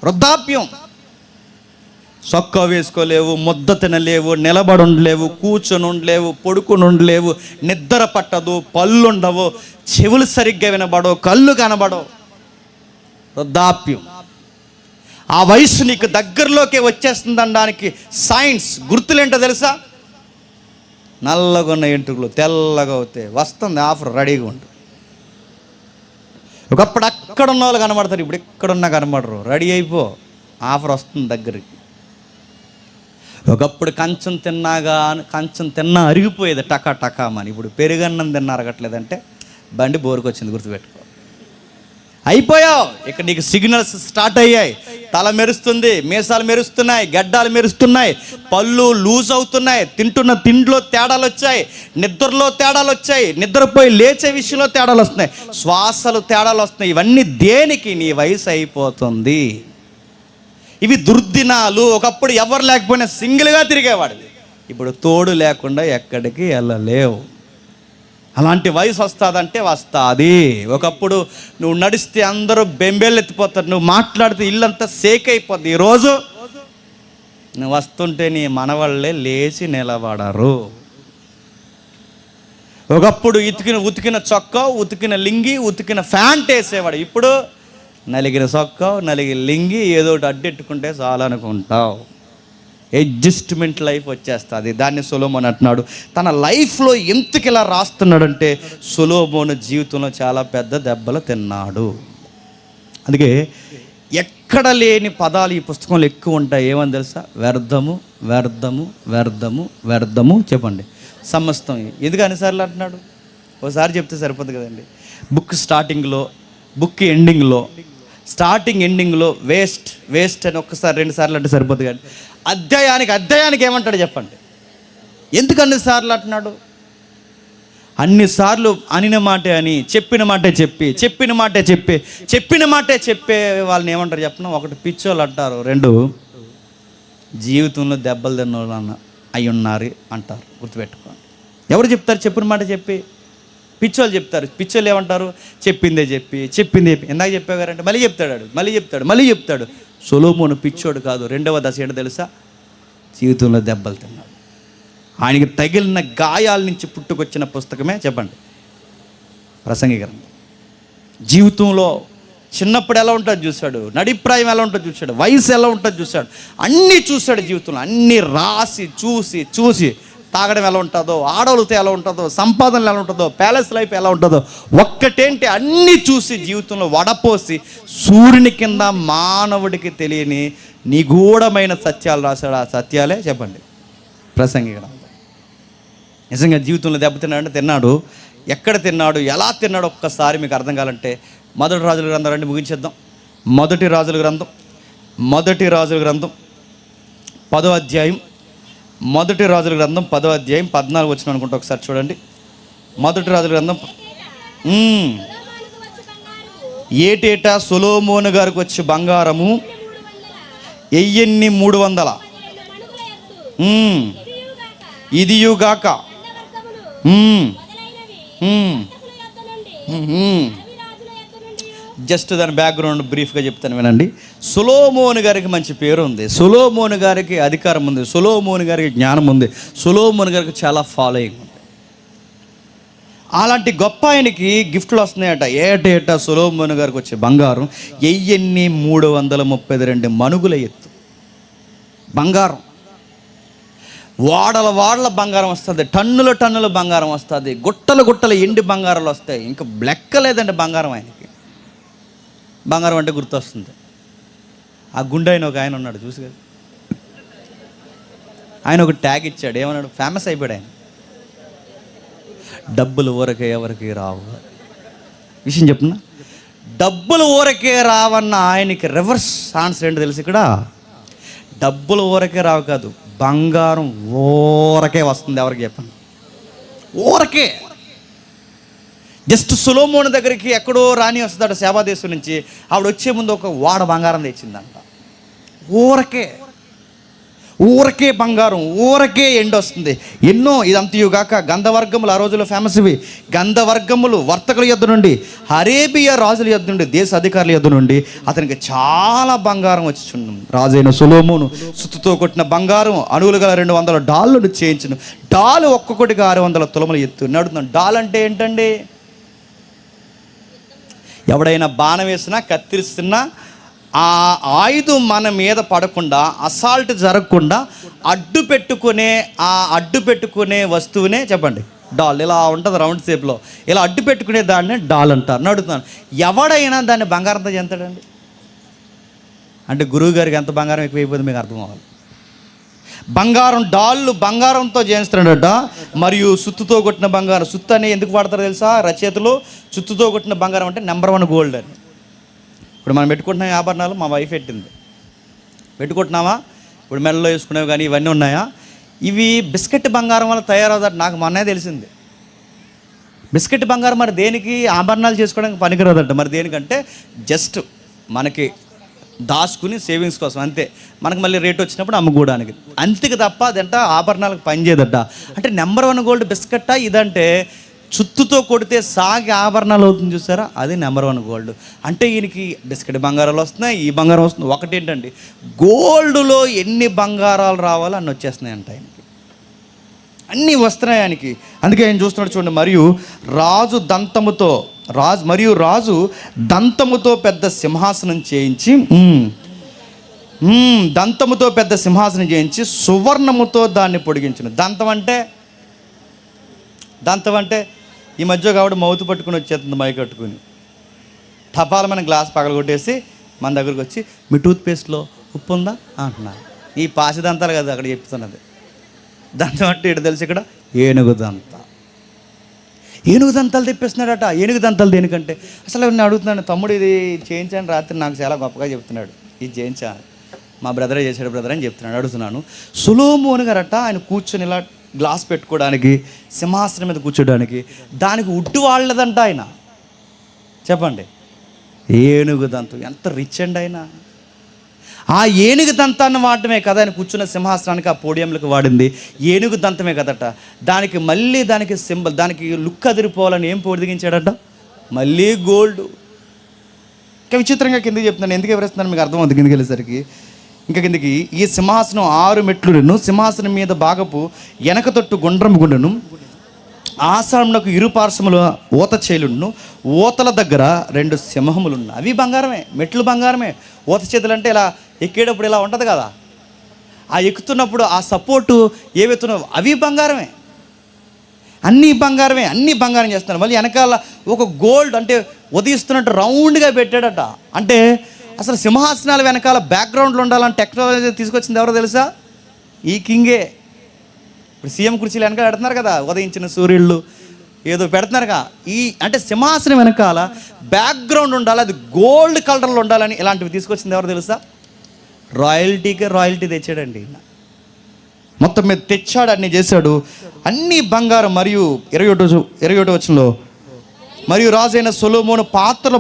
వృద్ధాప్యం. సొక్కా వేసుకోలేవు, ముద్ద తినలేవు, నిలబడి ఉండలేవు, కూర్చొని ఉండలేవు, పడుకుని ఉండలేవు, నిద్ర పట్టదు, పళ్ళు ఉండవు, చెవులు సరిగ్గా వినబడవు, కళ్ళు కనబడవు. వృద్ధాప్యం. ఆ వయసు నీకు దగ్గరలోకి వచ్చేస్తుంది అనడానికి సైన్స్ గుర్తులేంటో తెలుసా? నల్లగా ఉన్న ఎంట్రుకలు తెల్లగా అవుతాయి. వస్తుంది ఆఫర్, రెడీగా ఉండు. ఒకప్పుడు అక్కడ ఉన్న వాళ్ళు కనబడతారు, ఇప్పుడు ఇక్కడున్నా కనబడరు. రెడీ అయిపో, ఆఫర్ వస్తుంది దగ్గరికి. ఒకప్పుడు కంచం తిన్నా అరిగిపోయేది టకామని. ఇప్పుడు పెరుగన్నం తిన్నా అరగట్లేదంటే బండి బోరుకు వచ్చింది, గుర్తుపెట్టుకో. అయిపోయావు. ఇక్కడ నీకు సిగ్నల్స్ స్టార్ట్ అయ్యాయి. తల మెరుస్తుంది, మీసాలు మెరుస్తున్నాయి, గడ్డాలు మెరుస్తున్నాయి, పళ్ళు లూజ్ అవుతున్నాయి, తింటున్న తిండిలో తేడాలు వచ్చాయి, నిద్రలో తేడాలు వచ్చాయి, నిద్రపోయి లేచే విషయంలో తేడాలు వస్తున్నాయి, శ్వాసలు తేడాలు వస్తున్నాయి. ఇవన్నీ దేనికి? నీ వయసు అయిపోతుంది. ఇవి దుర్దినాలు. ఒకప్పుడు ఎవరు లేకపోయినా సింగిల్గా తిరిగేవాడివి, ఇప్పుడు తోడు లేకుండా ఎక్కడికి వెళ్ళలేవు. అలాంటి వయసు వస్తుందంటే వస్తుంది. ఒకప్పుడు నువ్వు నడిస్తే అందరూ బెంబేళ్ళు ఎత్తిపోతారు, నువ్వు మాట్లాడితే ఇల్లంతా షేక్ అయిపోద్ది. ఈరోజు నువ్వు వస్తుంటే నీ మనవాళ్ళే లేచి నిలబడరు. ఒకప్పుడు ఉతికిన చొక్కా, ఉతికిన లింగి, ఉతికిన ప్యాంట్ వేసేవాడు. ఇప్పుడు నలిగిన చొక్కా, నలిగిన లింగి, ఏదో ఒకటి అడ్డెట్టుకుంటే చాలనుకుంటావు. అడ్జస్ట్మెంట్ లైఫ్ వచ్చేస్తుంది. దాన్ని సొలొమోను అంటున్నాడు. తన లైఫ్లో ఎందుకు ఇలా రాస్తున్నాడంటే సొలొమోను జీవితంలో చాలా పెద్ద దెబ్బలు తిన్నాడు. అందుకే ఎక్కడ లేని పదాలు ఈ పుస్తకంలో ఎక్కువ ఉంటాయి. ఏమని తెలుసా? వ్యర్థము, వ్యర్థము, వ్యర్థము, వ్యర్థము. చెప్పండి, సమస్తం. ఎందుకు అన్నిసార్లు అంటున్నాడు? ఒకసారి చెప్తే సరిపోదు కదండి. బుక్ స్టార్టింగ్లో, బుక్ ఎండింగ్లో, స్టార్టింగ్ ఎండింగ్లో వేస్ట్ అని ఒక్కసారి 2 సార్లు అంటే సరిపోదు కానీ అధ్యాయానికి ఏమంటాడు చెప్పండి? ఎందుకు అన్నిసార్లు అంటున్నాడు? అన్నిసార్లు అనిన మాటే అని, చెప్పిన మాటే చెప్పే వాళ్ళని ఏమంటారు చెప్పిన? ఒకటి పిచ్చోళ్ళు అంటారు, 2 జీవితంలో దెబ్బలు తిన్నోళ్ళు అయి ఉన్నారు అంటారు. గుర్తుపెట్టుకోండి. ఎవరు చెప్తారు చెప్పిన మాట చెప్పి? పిచ్చోళ్ళు చెప్తారు. పిచ్చోళ్ళు ఏమంటారు? చెప్పిందే చెప్పి. ఎందాక చెప్పేవారంటే మళ్ళీ చెప్తాడు. సొలొమోను పిచ్చోడు కాదు. 2వ దశ ఏంటో తెలుసా? జీవితంలో దెబ్బలు తిన్నాడు. ఆయనకి తగిలిన గాయాల నుంచి పుట్టుకొచ్చిన పుస్తకమే చెప్పండి ప్రసంగి గ్రంథం. జీవితంలో చిన్నప్పుడు ఎలా ఉంటుందో చూశాడు, నడిప్రాయం ఎలా ఉంటుందో చూశాడు, వయసు ఎలా ఉంటుందో చూశాడు, అన్నీ చూశాడు. జీవితంలో అన్నీ రాసి చూసి తాగడం ఎలా ఉంటుందో, ఆడవాళ్ళతో ఎలా ఉంటుందో, సంపాదనలు ఎలా ఉంటుందో, ప్యాలెస్ లైఫ్ ఎలా ఉంటుందో, ఒక్కటేంటి అన్నీ చూసి జీవితంలో వడపోసి సూర్యుని కింద మానవుడికి తెలియని నిగూఢమైన సత్యాలు రాశాడు. ఆ సత్యాలే చెప్పండి ప్రసంగి గ్రంథం. నిజంగా జీవితంలో దెబ్బతిన్నాడంటే తిన్నాడు. ఎక్కడ తిన్నాడు, ఎలా తిన్నాడు ఒక్కసారి మీకు అర్థం కావాలంటే మొదటి రాజుల గ్రంథం రండి, ముగించేద్దాం. మొదటి రాజుల గ్రంథం 10వ అధ్యాయం. మొదటి రాజుల గ్రంథం 10వ అధ్యాయం 14 వచ్చిన అనుకుంటా. ఒకసారి చూడండి. మొదటి రాజుల గ్రంథం. ఏటేటా సొలొమోను గారికి వచ్చి బంగారము 300 ఇదియుగాక జస్ట్ దాని బ్యాక్గ్రౌండ్ బ్రీఫ్గా చెప్తాను వినండి. సొలొమోను గారికి మంచి పేరు ఉంది, సొలొమోను గారికి అధికారం ఉంది, సొలొమోను గారికి జ్ఞానం ఉంది, సొలొమోను గారికి చాలా ఫాలోయింగ్ ఉంది. అలాంటి గొప్ప ఆయనకి గిఫ్ట్లు వస్తున్నాయట. ఏటేటా సొలొమోను గారికి వచ్చే బంగారం 1332 మణుగుల ఎత్తు బంగారం. వాడల బంగారం వస్తుంది, టన్నుల బంగారం వస్తుంది, గుట్టల ఎండి బంగారాలు వస్తాయి. ఇంకా లెక్క లేదండి బంగారం. ఆయనకి బంగారం అంటే గుర్తొస్తుంది ఆ గుండె అయిన ఒక ఆయన ఉన్నాడు చూసి కదా, ఆయన ఒక ట్యాగ్ ఇచ్చాడు. ఏమన్నాడు? ఫేమస్ అయిపోయాడు ఆయన. డబ్బులు ఊరకే ఎవరికి రావు. విషయం చెప్తున్నా, డబ్బులు ఊరకే రావన్న ఆయనకి రివర్స్ ఆన్సర్ ఏంటో తెలుసు. ఇక్కడ డబ్బులు ఊరకే రావు కాదు, బంగారం ఊరకే వస్తుంది. ఎవరికి చెప్పండి? ఊరకే. జస్ట్ సొలొమోను దగ్గరికి ఎక్కడో రాణి వస్తుందట సేవాదేశం నుంచి. ఆవిడ వచ్చే ముందు ఒక వాడ బంగారం తెచ్చిందంట. ఊరకే బంగారం, ఊరకే ఎండ వస్తుంది. ఎన్నో ఇదంతయుగాక గంధవర్గములు ఆ రోజుల్లో ఫేమస్. ఇవి గంధవర్గములు వర్తకుల యొద్ద నుండి, అరేబియా రాజుల యొద్ద నుండి, దేశ అధికారుల యొద్ద నుండి అతనికి చాలా బంగారం వచ్చిచుండు. రాజైన సొలొమోను సుత్తుతో కొట్టిన బంగారం అణువులు గల 200 డాళ్ళను చేయించును. డాలు ఒక్కొక్కటిగా 600 తులములు ఎత్తు. నడుతున్నాను. డాల్ అంటే ఏంటండి? ఎవడైనా బాణం వేసినా కత్తిరిస్తున్నా ఆ ఆయుధం మన మీద పడకుండా, అసాల్ట్ జరగకుండా అడ్డు పెట్టుకునే వస్తువునే చెప్పండి డాల్. ఇలా ఉంటుంది రౌండ్ షేప్లో, ఇలా అడ్డు పెట్టుకునే దాన్ని డాల్ అంటారు. నడుతున్నాను. ఎవడైనా దాన్ని బంగారంతో చెంతాడండి అంటే గురువు గారికి ఎంత బంగారం ఎక్కువైపోయింది మీకు అర్థం అవ్వాలి. బంగారం డాళ్ళు బంగారంతో చేస్తున్నాడట. మరియు సుత్తుతో కొట్టిన బంగారం. సుత్తు అని ఎందుకు వాడతారో తెలుసా? రచయితలు సుత్తుతో కొట్టిన బంగారం అంటే నెంబర్ 1 గోల్డ్ అని. ఇప్పుడు మనం పెట్టుకుంటున్నాం ఆభరణాలు, మా వైఫ్ పెట్టింది. పెట్టుకుంటున్నామా? ఇప్పుడు మెడలో వేసుకునేవి కానీ ఇవన్నీ ఉన్నాయా? ఇవి బిస్కెట్ బంగారం వల్ల తయారవుతాడు. నాకు మొన్నే తెలిసింది. బిస్కెట్ బంగారం మరి దేనికి? ఆభరణాలు చేసుకోవడానికి పనికిరాదట. మరి దేనికంటే జస్ట్ మనకి దాచుకుని సేవింగ్స్ కోసం అంతే. మనకు మళ్ళీ రేట్ వచ్చినప్పుడు అమ్ముకోవడానికి అంతేకి తప్ప అదంట ఆభరణాలకు పనిచేయదట. అంటే నెంబర్ 1 గోల్డ్ బిస్కెట్టా ఇదంటే చుత్తుతో కొడితే సాగి ఆభరణాలు అవుతుంది చూసారా, అది నెంబర్ 1 గోల్డ్. అంటే ఈయనకి బిస్కెట్ బంగారాలు వస్తున్నాయి, ఈ బంగారం వస్తుంది. ఒకటేంటండి, గోల్డ్లో ఎన్ని బంగారాలు రావాలో అన్నీ వచ్చేస్తున్నాయంట ఆయనకి, అన్నీ వస్తున్నాయి ఆయనకి. అందుకే ఆయన చూస్తున్నాడు చూడండి. మరియు రాజు దంతముతో పెద్ద సింహాసనం చేయించి సువర్ణముతో దాన్ని పొడిగించును. దంతం అంటే ఈ మధ్య కాబట్టి మౌతు పట్టుకుని వచ్చేస్తుంది, మై కట్టుకుని టపాలమైన గ్లాస్ పగలగొట్టేసి మన దగ్గరకు వచ్చి మీ టూత్పేస్ట్లో ఉప్పు ఉందా అంటున్నారు. ఈ పాసి దంతాలు కదా అక్కడ చెప్తున్నది. దంతం అంటే ఇటు తెలుసు, ఇక్కడ ఏనుగు దంతాలు తెప్పిస్తున్నాడట. ఏనుగు దంతాలు దేనికంటే? అసలు నేను అడుగుతున్నాను, తమ్ముడు ఇది చేయించాను రాత్రి నాకు చాలా గొప్పగా చెప్తున్నాడు. ఇది చేయించా మా బ్రదరే చేశాడు బ్రదర్ అని చెప్తున్నాడు. అడుగుతున్నాను. సొలొమోను గారట ఆయన కూర్చొని ఇలా గ్లాస్ పెట్టుకోవడానికి, సింహాసనం మీద కూర్చోడానికి దానికి ఉడ్డు వాళ్ళదంట ఆయన. చెప్పండి, ఏనుగు దంతం. ఎంత రిచ్ అండి ఆయన. ఆ ఏనుగు దంతాన్ని వాడటమే కదా ఆయన కూర్చున్న సింహాసనానికి, ఆ పోడియంలకు వాడింది ఏనుగు దంతమే కదట. దానికి సింబల్, దానికి లుక్ అదిరిపోవాలని ఏం పొడిగించాడట? మళ్ళీ గోల్డ్. ఇంకా విచిత్రంగా కిందకి చెప్తున్నాను, ఎందుకు ఎవరేస్తున్నాను మీకు అర్థమవుతుంది కిందకి వెళ్ళేసరికి. ఇంకా కిందకి, ఈ సింహాసనం 6 మెట్లును, సింహాసనం మీద భాగపు వెనక తొట్టు గుండ్రము, ఆసనమునకు ఇరుపార్శ్వముల ఊత చేలును, ఊతల దగ్గర 2 సింహములున్న. అవి బంగారమే, మెట్లు బంగారమే. ఊత చేతులు అంటే ఇలా ఎక్కేటప్పుడు ఇలా ఉంటుంది కదా, ఆ ఎక్కుతున్నప్పుడు ఆ సపోర్టు ఏవెత్తున్నావు అవి బంగారమే. అన్నీ బంగారం చేస్తున్నారు. మళ్ళీ వెనకాల ఒక గోల్డ్ అంటే ఉదయిస్తున్నట్టు రౌండ్గా పెట్టాడట. అంటే అసలు సింహాసనాల వెనకాల బ్యాక్గ్రౌండ్లో ఉండాలని టెక్నాలజీ తీసుకొచ్చింది ఎవరో తెలుసా? ఈ కింగే. ఇప్పుడు సీఎం కుర్చీలు వెనకాల పెడుతున్నారు కదా, ఉదయించిన సూర్యుళ్ళు ఏదో పెడుతున్నారుగా. అంటే సింహాసనం వెనకాల బ్యాక్గ్రౌండ్ ఉండాలి, అది గోల్డ్ కలర్లో ఉండాలని ఇలాంటివి తీసుకొచ్చింది ఎవరు తెలుసా? రాయల్టీ తెచ్చాడండి. మొత్తం మీద తెచ్చాడు, అన్నీ చేశాడు, అన్నీ బంగారం. మరియు 21 వచనంలో, మరియు రాజైన సొలొమోను పాత్రల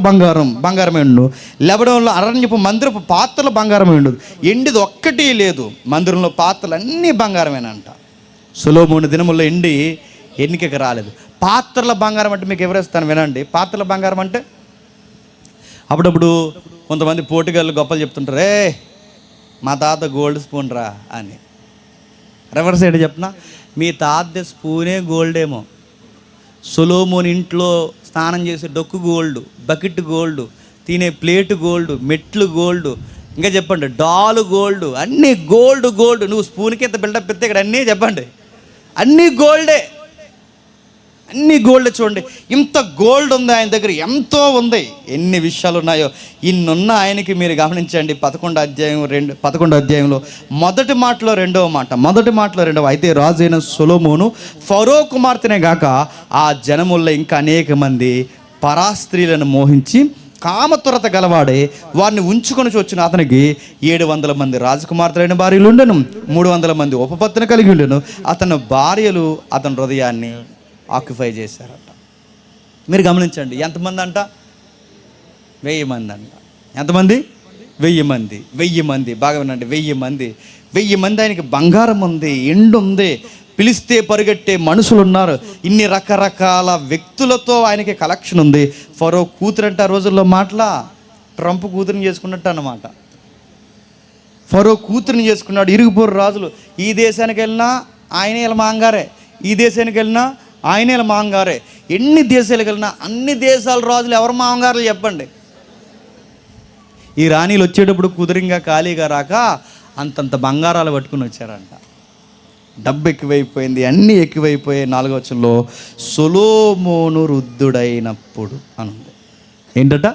బంగారమే ఉండు. లెబనోన్లో అరణ్యపు మందిరపు పాత్రల బంగారమే ఉండదు, ఎండిది ఒక్కటి లేదు. మందిరంలో పాత్రలు అన్నీ బంగారమేనంట. సొలొమోను దినముల్లో ఎన్నికకి రాలేదు. పాత్రల బంగారం అంటే మీకు ఎవరేస్తాను వినండి. పాత్రల బంగారం అంటే అప్పుడప్పుడు కొంతమంది పోటీగాళ్ళు గొప్పలు చెప్తుంటారు, మా తాత గోల్డ్ స్పూన్ రా అని. రివర్స్ ఏంటి చెప్పనా, మీ తాత స్పూనే గోల్డేమో, సొలొమోను ఇంట్లో స్నానం చేసే డొక్కు గోల్డ్, బకెట్ గోల్డ్, తినే ప్లేటు గోల్డ్, మెట్లు గోల్డ్, ఇంకా చెప్పండి డాలు గోల్డ్, అన్నీ గోల్డ్ గోల్డ్. నువ్వు స్పూన్కి ఎంత బిల్డప్ పెడితే ఇక్కడ అన్నీ చెప్పండి అన్నీ గోల్డే, అన్నీ గోల్డ్. చూడండి ఇంత గోల్డ్ ఉంది ఆయన దగ్గర, ఎంతో ఉంది. ఎన్ని విషయాలు ఉన్నాయో ఇన్నున్న ఆయనకి మీరు గమనించండి. 11వ అధ్యాయంలో మొదటి మాటలో రెండవ అయితే రాజు అయిన సొలొమోను ఫరో కుమార్తెనే గాక ఆ జనముల్లో ఇంకా అనేక మంది పరాస్త్రీలను మోహించి కామతురత గలవాడే వారిని ఉంచుకొని వచ్చిన అతనికి 700 మంది రాజకుమార్తెలైన భార్యలు ఉండెను, 300 మంది ఉపపత్తిని కలిగి ఉండెను. అతని భార్యలు అతని హృదయాన్ని ఆక్యుపై చేశారట. మీరు గమనించండి, ఎంతమంది అంట? 1000 మంది అంట. ఎంతమంది? 1000 మంది. బాగా వినండి, 1000 మంది. ఆయనకి బంగారం ఉంది, ఎండు ఉంది, పిలిస్తే పరిగెట్టే మనుషులు ఉన్నారు, ఇన్ని రకరకాల వ్యక్తులతో ఆయనకి కలెక్షన్ ఉంది. ఫరో కూతురు అంటే ఆ రోజుల్లో మాటలా ట్రంప్ కూతురుని చేసుకున్నట్టు అన్నమాట. ఫరో కూతురుని చేసుకున్నాడు. ఇరుగుపొరు రాజులు ఈ దేశానికి వెళ్ళినా ఆయనే ఇలా మాంగారే, ఈ దేశానికి వెళ్ళినా ఆయనే ఇలా మాంగారే. ఎన్ని దేశాలకు వెళ్ళినా అన్ని దేశాల రాజులు ఎవరు మాంగారులు చెప్పండి? ఈ రాణీలు వచ్చేటప్పుడు కుదురింగా ఖాళీగా రాక అంతంత బంగారాలు పట్టుకుని వచ్చారంట. డబ్బు ఎక్కువైపోయింది, అన్నీ ఎక్కువైపోయాయి. 4వ వచనంలో సొలొమోను వృద్ధుడైనప్పుడు అని ఉంది. ఏంటట?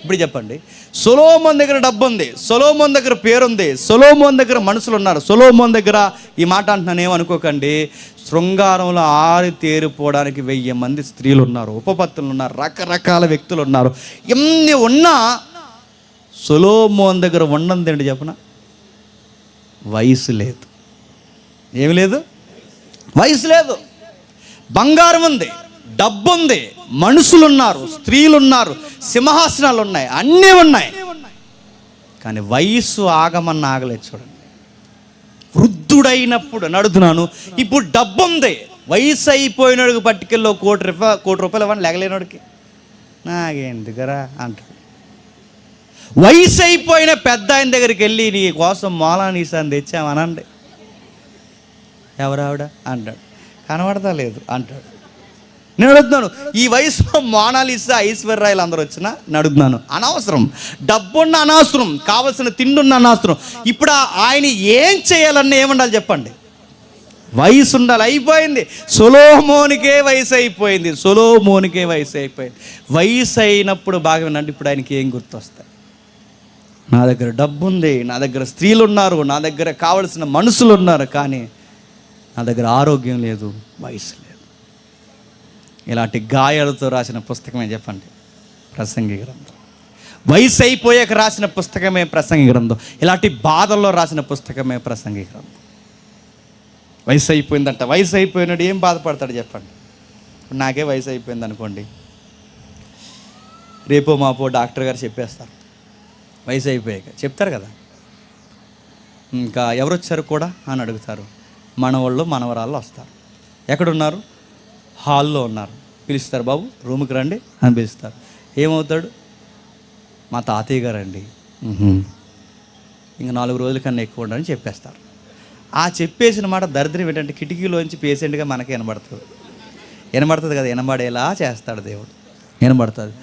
ఇప్పుడు చెప్పండి. సొలొమోను దగ్గర డబ్బు ఉంది, సొలొమోను దగ్గర పేరుంది, సొలొమోను దగ్గర మనుషులు ఉన్నారు. సొలొమోను దగ్గర ఈ మాట అంటున్నాను ఏమనుకోకండి, శృంగారంలో ఆరితేరిపోవడానికి 1000 మంది స్త్రీలు ఉన్నారు, ఉపపత్తులు ఉన్నారు, రకరకాల వ్యక్తులు ఉన్నారు. ఎన్ని ఉన్నా సొలొమోను దగ్గర ఉన్నది ఏంటి చెప్పనా? వయసు లేదు. ఏమి లేదు? వయసు లేదు. బంగారం ఉంది, డబ్బు ఉంది, మనుషులు ఉన్నారు, స్త్రీలు ఉన్నారు, సింహాసనాలు ఉన్నాయి, అన్నీ ఉన్నాయి. కానీ వయసు ఆగమన్న ఆగలేదు. చూడండి, వృద్ధుడైనప్పుడు నడుతున్నాను. ఇప్పుడు డబ్బు ఉంది, వయసు అయిపోయినోడికి పట్టుకెళ్ళి కోటి రూపాయలు ఇవ్వండి లేగలేనోడికి, నాకెందుకురా అంటాడు. వయసు అయిపోయిన పెద్ద ఆయన దగ్గరికి వెళ్ళి నీ కోసం మోలానీసాన్ని తెచ్చామనండి, ఎవరావిడ అంటాడు, కనబడతా లేదు అంటాడు. నేను అడుగుతున్నాను, ఈ వయసులో మోనాలిసా ఐశ్వర్యాలు అందరూ వచ్చినా నడుగుతున్నాను, అనవసరం. డబ్బున్న అనవసరం, కావలసిన తిండున్న అనవసరం. ఇప్పుడు ఆయన ఏం చేయాలన్నా ఏముండాలి చెప్పండి? వయసు ఉండాలి. అయిపోయింది. సొలొమోనుకే వయసు అయిపోయింది. వయసు అయినప్పుడు బాగా వినండి, ఇప్పుడు ఆయనకి ఏం గుర్తొస్తాయి? నా దగ్గర డబ్బు ఉంది, నా దగ్గర స్త్రీలు ఉన్నారు, నా దగ్గర కావలసిన మనుషులు ఉన్నారు, కానీ నా దగ్గర ఆరోగ్యం లేదు, వయసు లేదు. ఇలాంటి గాయాలతో రాసిన పుస్తకమే చెప్పండి ప్రసంగి గ్రంథం. వయసు అయిపోయాక రాసిన పుస్తకమే ప్రసంగి గ్రంథం. ఇలాంటి బాధల్లో రాసిన పుస్తకమే ప్రసంగి గ్రంథం. వయసు అయిపోయిందంట. వయసు అయిపోయినాడు ఏం బాధపడతాడు చెప్పండి? నాకే వయసు అయిపోయింది అనుకోండి, రేపో మాపో డాక్టర్ గారు చెప్పేస్తారు, వయసు అయిపోయాక చెప్తారు కదా. ఇంకా ఎవరు వచ్చారు కూడా అని అడుగుతారు. మనవాళ్ళు మనవరాళ్ళు వస్తారు. ఎక్కడున్నారు? హాల్లో ఉన్నారు. పిలుస్తారు, బాబు రూమ్కి రండి అని పిలుస్తారు. ఏమవుతాడు? మా తాతయ్య గారు అండి. ఇంకా 4 రోజుల కన్నా ఎక్కువ ఉండని చెప్పేస్తారు. ఆ చెప్పేసిన మాట దరిద్రం ఏంటంటే కిటికీలోంచి పేషెంట్గా మనకి వినబడుతుంది కదా, వినబడేలా చేస్తాడు దేవుడు, వినబడుతుంది.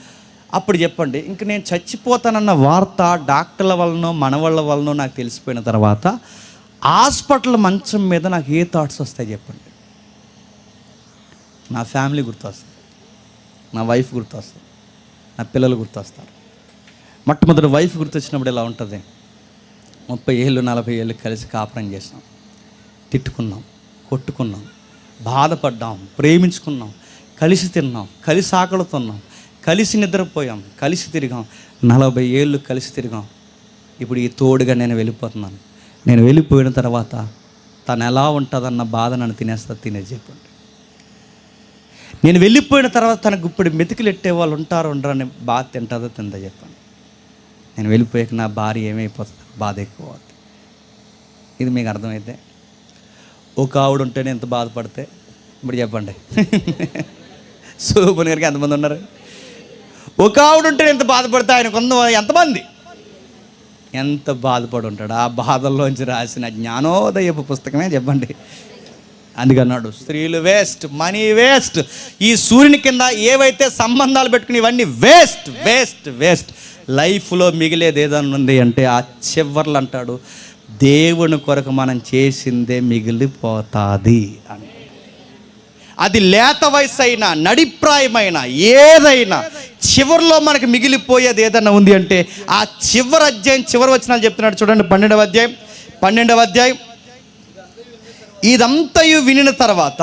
అప్పుడు చెప్పండి, ఇంక నేను చచ్చిపోతానన్న వార్త డాక్టర్ల వలనో మనవాళ్ళ వలనో నాకు తెలిసిపోయిన తర్వాత హాస్పిటల్ మంచం మీద నాకు ఏ థాట్స్ వస్తాయి చెప్పండి? నా ఫ్యామిలీ గుర్తొస్తుంది, నా వైఫ్ గుర్తొస్తుంది, నా పిల్లలు గుర్తొస్తారు. మొట్టమొదటి వైఫ్ గుర్తొచ్చినప్పుడు ఇలా ఉంటుంది. 30 ఏళ్ళు 40 ఏళ్ళు కలిసి కాపురం చేసాం, తిట్టుకున్నాం, కొట్టుకున్నాం, బాధపడ్డాం, ప్రేమించుకున్నాం, కలిసి తిన్నాం, కలిసి ఆకలుతున్నాం, కలిసి నిద్రపోయాం, కలిసి తిరిగాం, 40 ఏళ్ళు కలిసి తిరిగాం. ఇప్పుడు ఈ తోడుగా నేను వెళ్ళిపోతున్నాను. నేను వెళ్ళిపోయిన తర్వాత తను ఎలా ఉంటుందన్న బాధ నన్ను తినేది చెప్పండి. నేను వెళ్ళిపోయిన తర్వాత తనకు ఇప్పుడు మెతుకులు ఎట్టే వాళ్ళు ఉంటారో ఉండరని బాధ తింటుందో తిందా చెప్పండి. నేను వెళ్ళిపోయాక నా భార్య ఏమైపోతుంది, బాధ ఎక్కువ అవుతుంది. ఇది మీకు అర్థమైతే ఒక ఆవిడ ఉంటేనే ఎంత బాధపడితే ఇప్పుడు చెప్పండి. సొలొమోను గారికి ఎంతమంది ఉన్నారు? ఒక ఆవిడ ఉంటే ఎంత బాధపడితే ఆయన ఎంతమంది ఎంత బాధపడి ఉంటాడు. ఆ బాధల్లోంచి రాసిన జ్ఞానోదయపు పుస్తకమే చెప్పండి. అందుకన్నాడు స్త్రీలు వేస్ట్, మనీ వేస్ట్, ఈ సూర్యుని కింద ఏవైతే సంబంధాలు పెట్టుకుని ఇవన్నీ వేస్ట్ వేస్ట్ వేస్ట్. లైఫ్లో మిగిలేది ఏదన్నా ఉంది అంటే ఆ చివర్లు అంటాడు దేవుని కొరకు మనం చేసిందే మిగిలిపోతుంది అని. అది లేత వయసు అయినా నడిప్రాయమైన ఏదైనా చివరిలో మనకు మిగిలిపోయేది ఏదైనా ఉంది అంటే ఆ చివరి అధ్యాయం చివరి వచనాలు చెప్తున్నాడు చూడండి. 12వ అధ్యాయం ఇదంతయు వినిన తర్వాత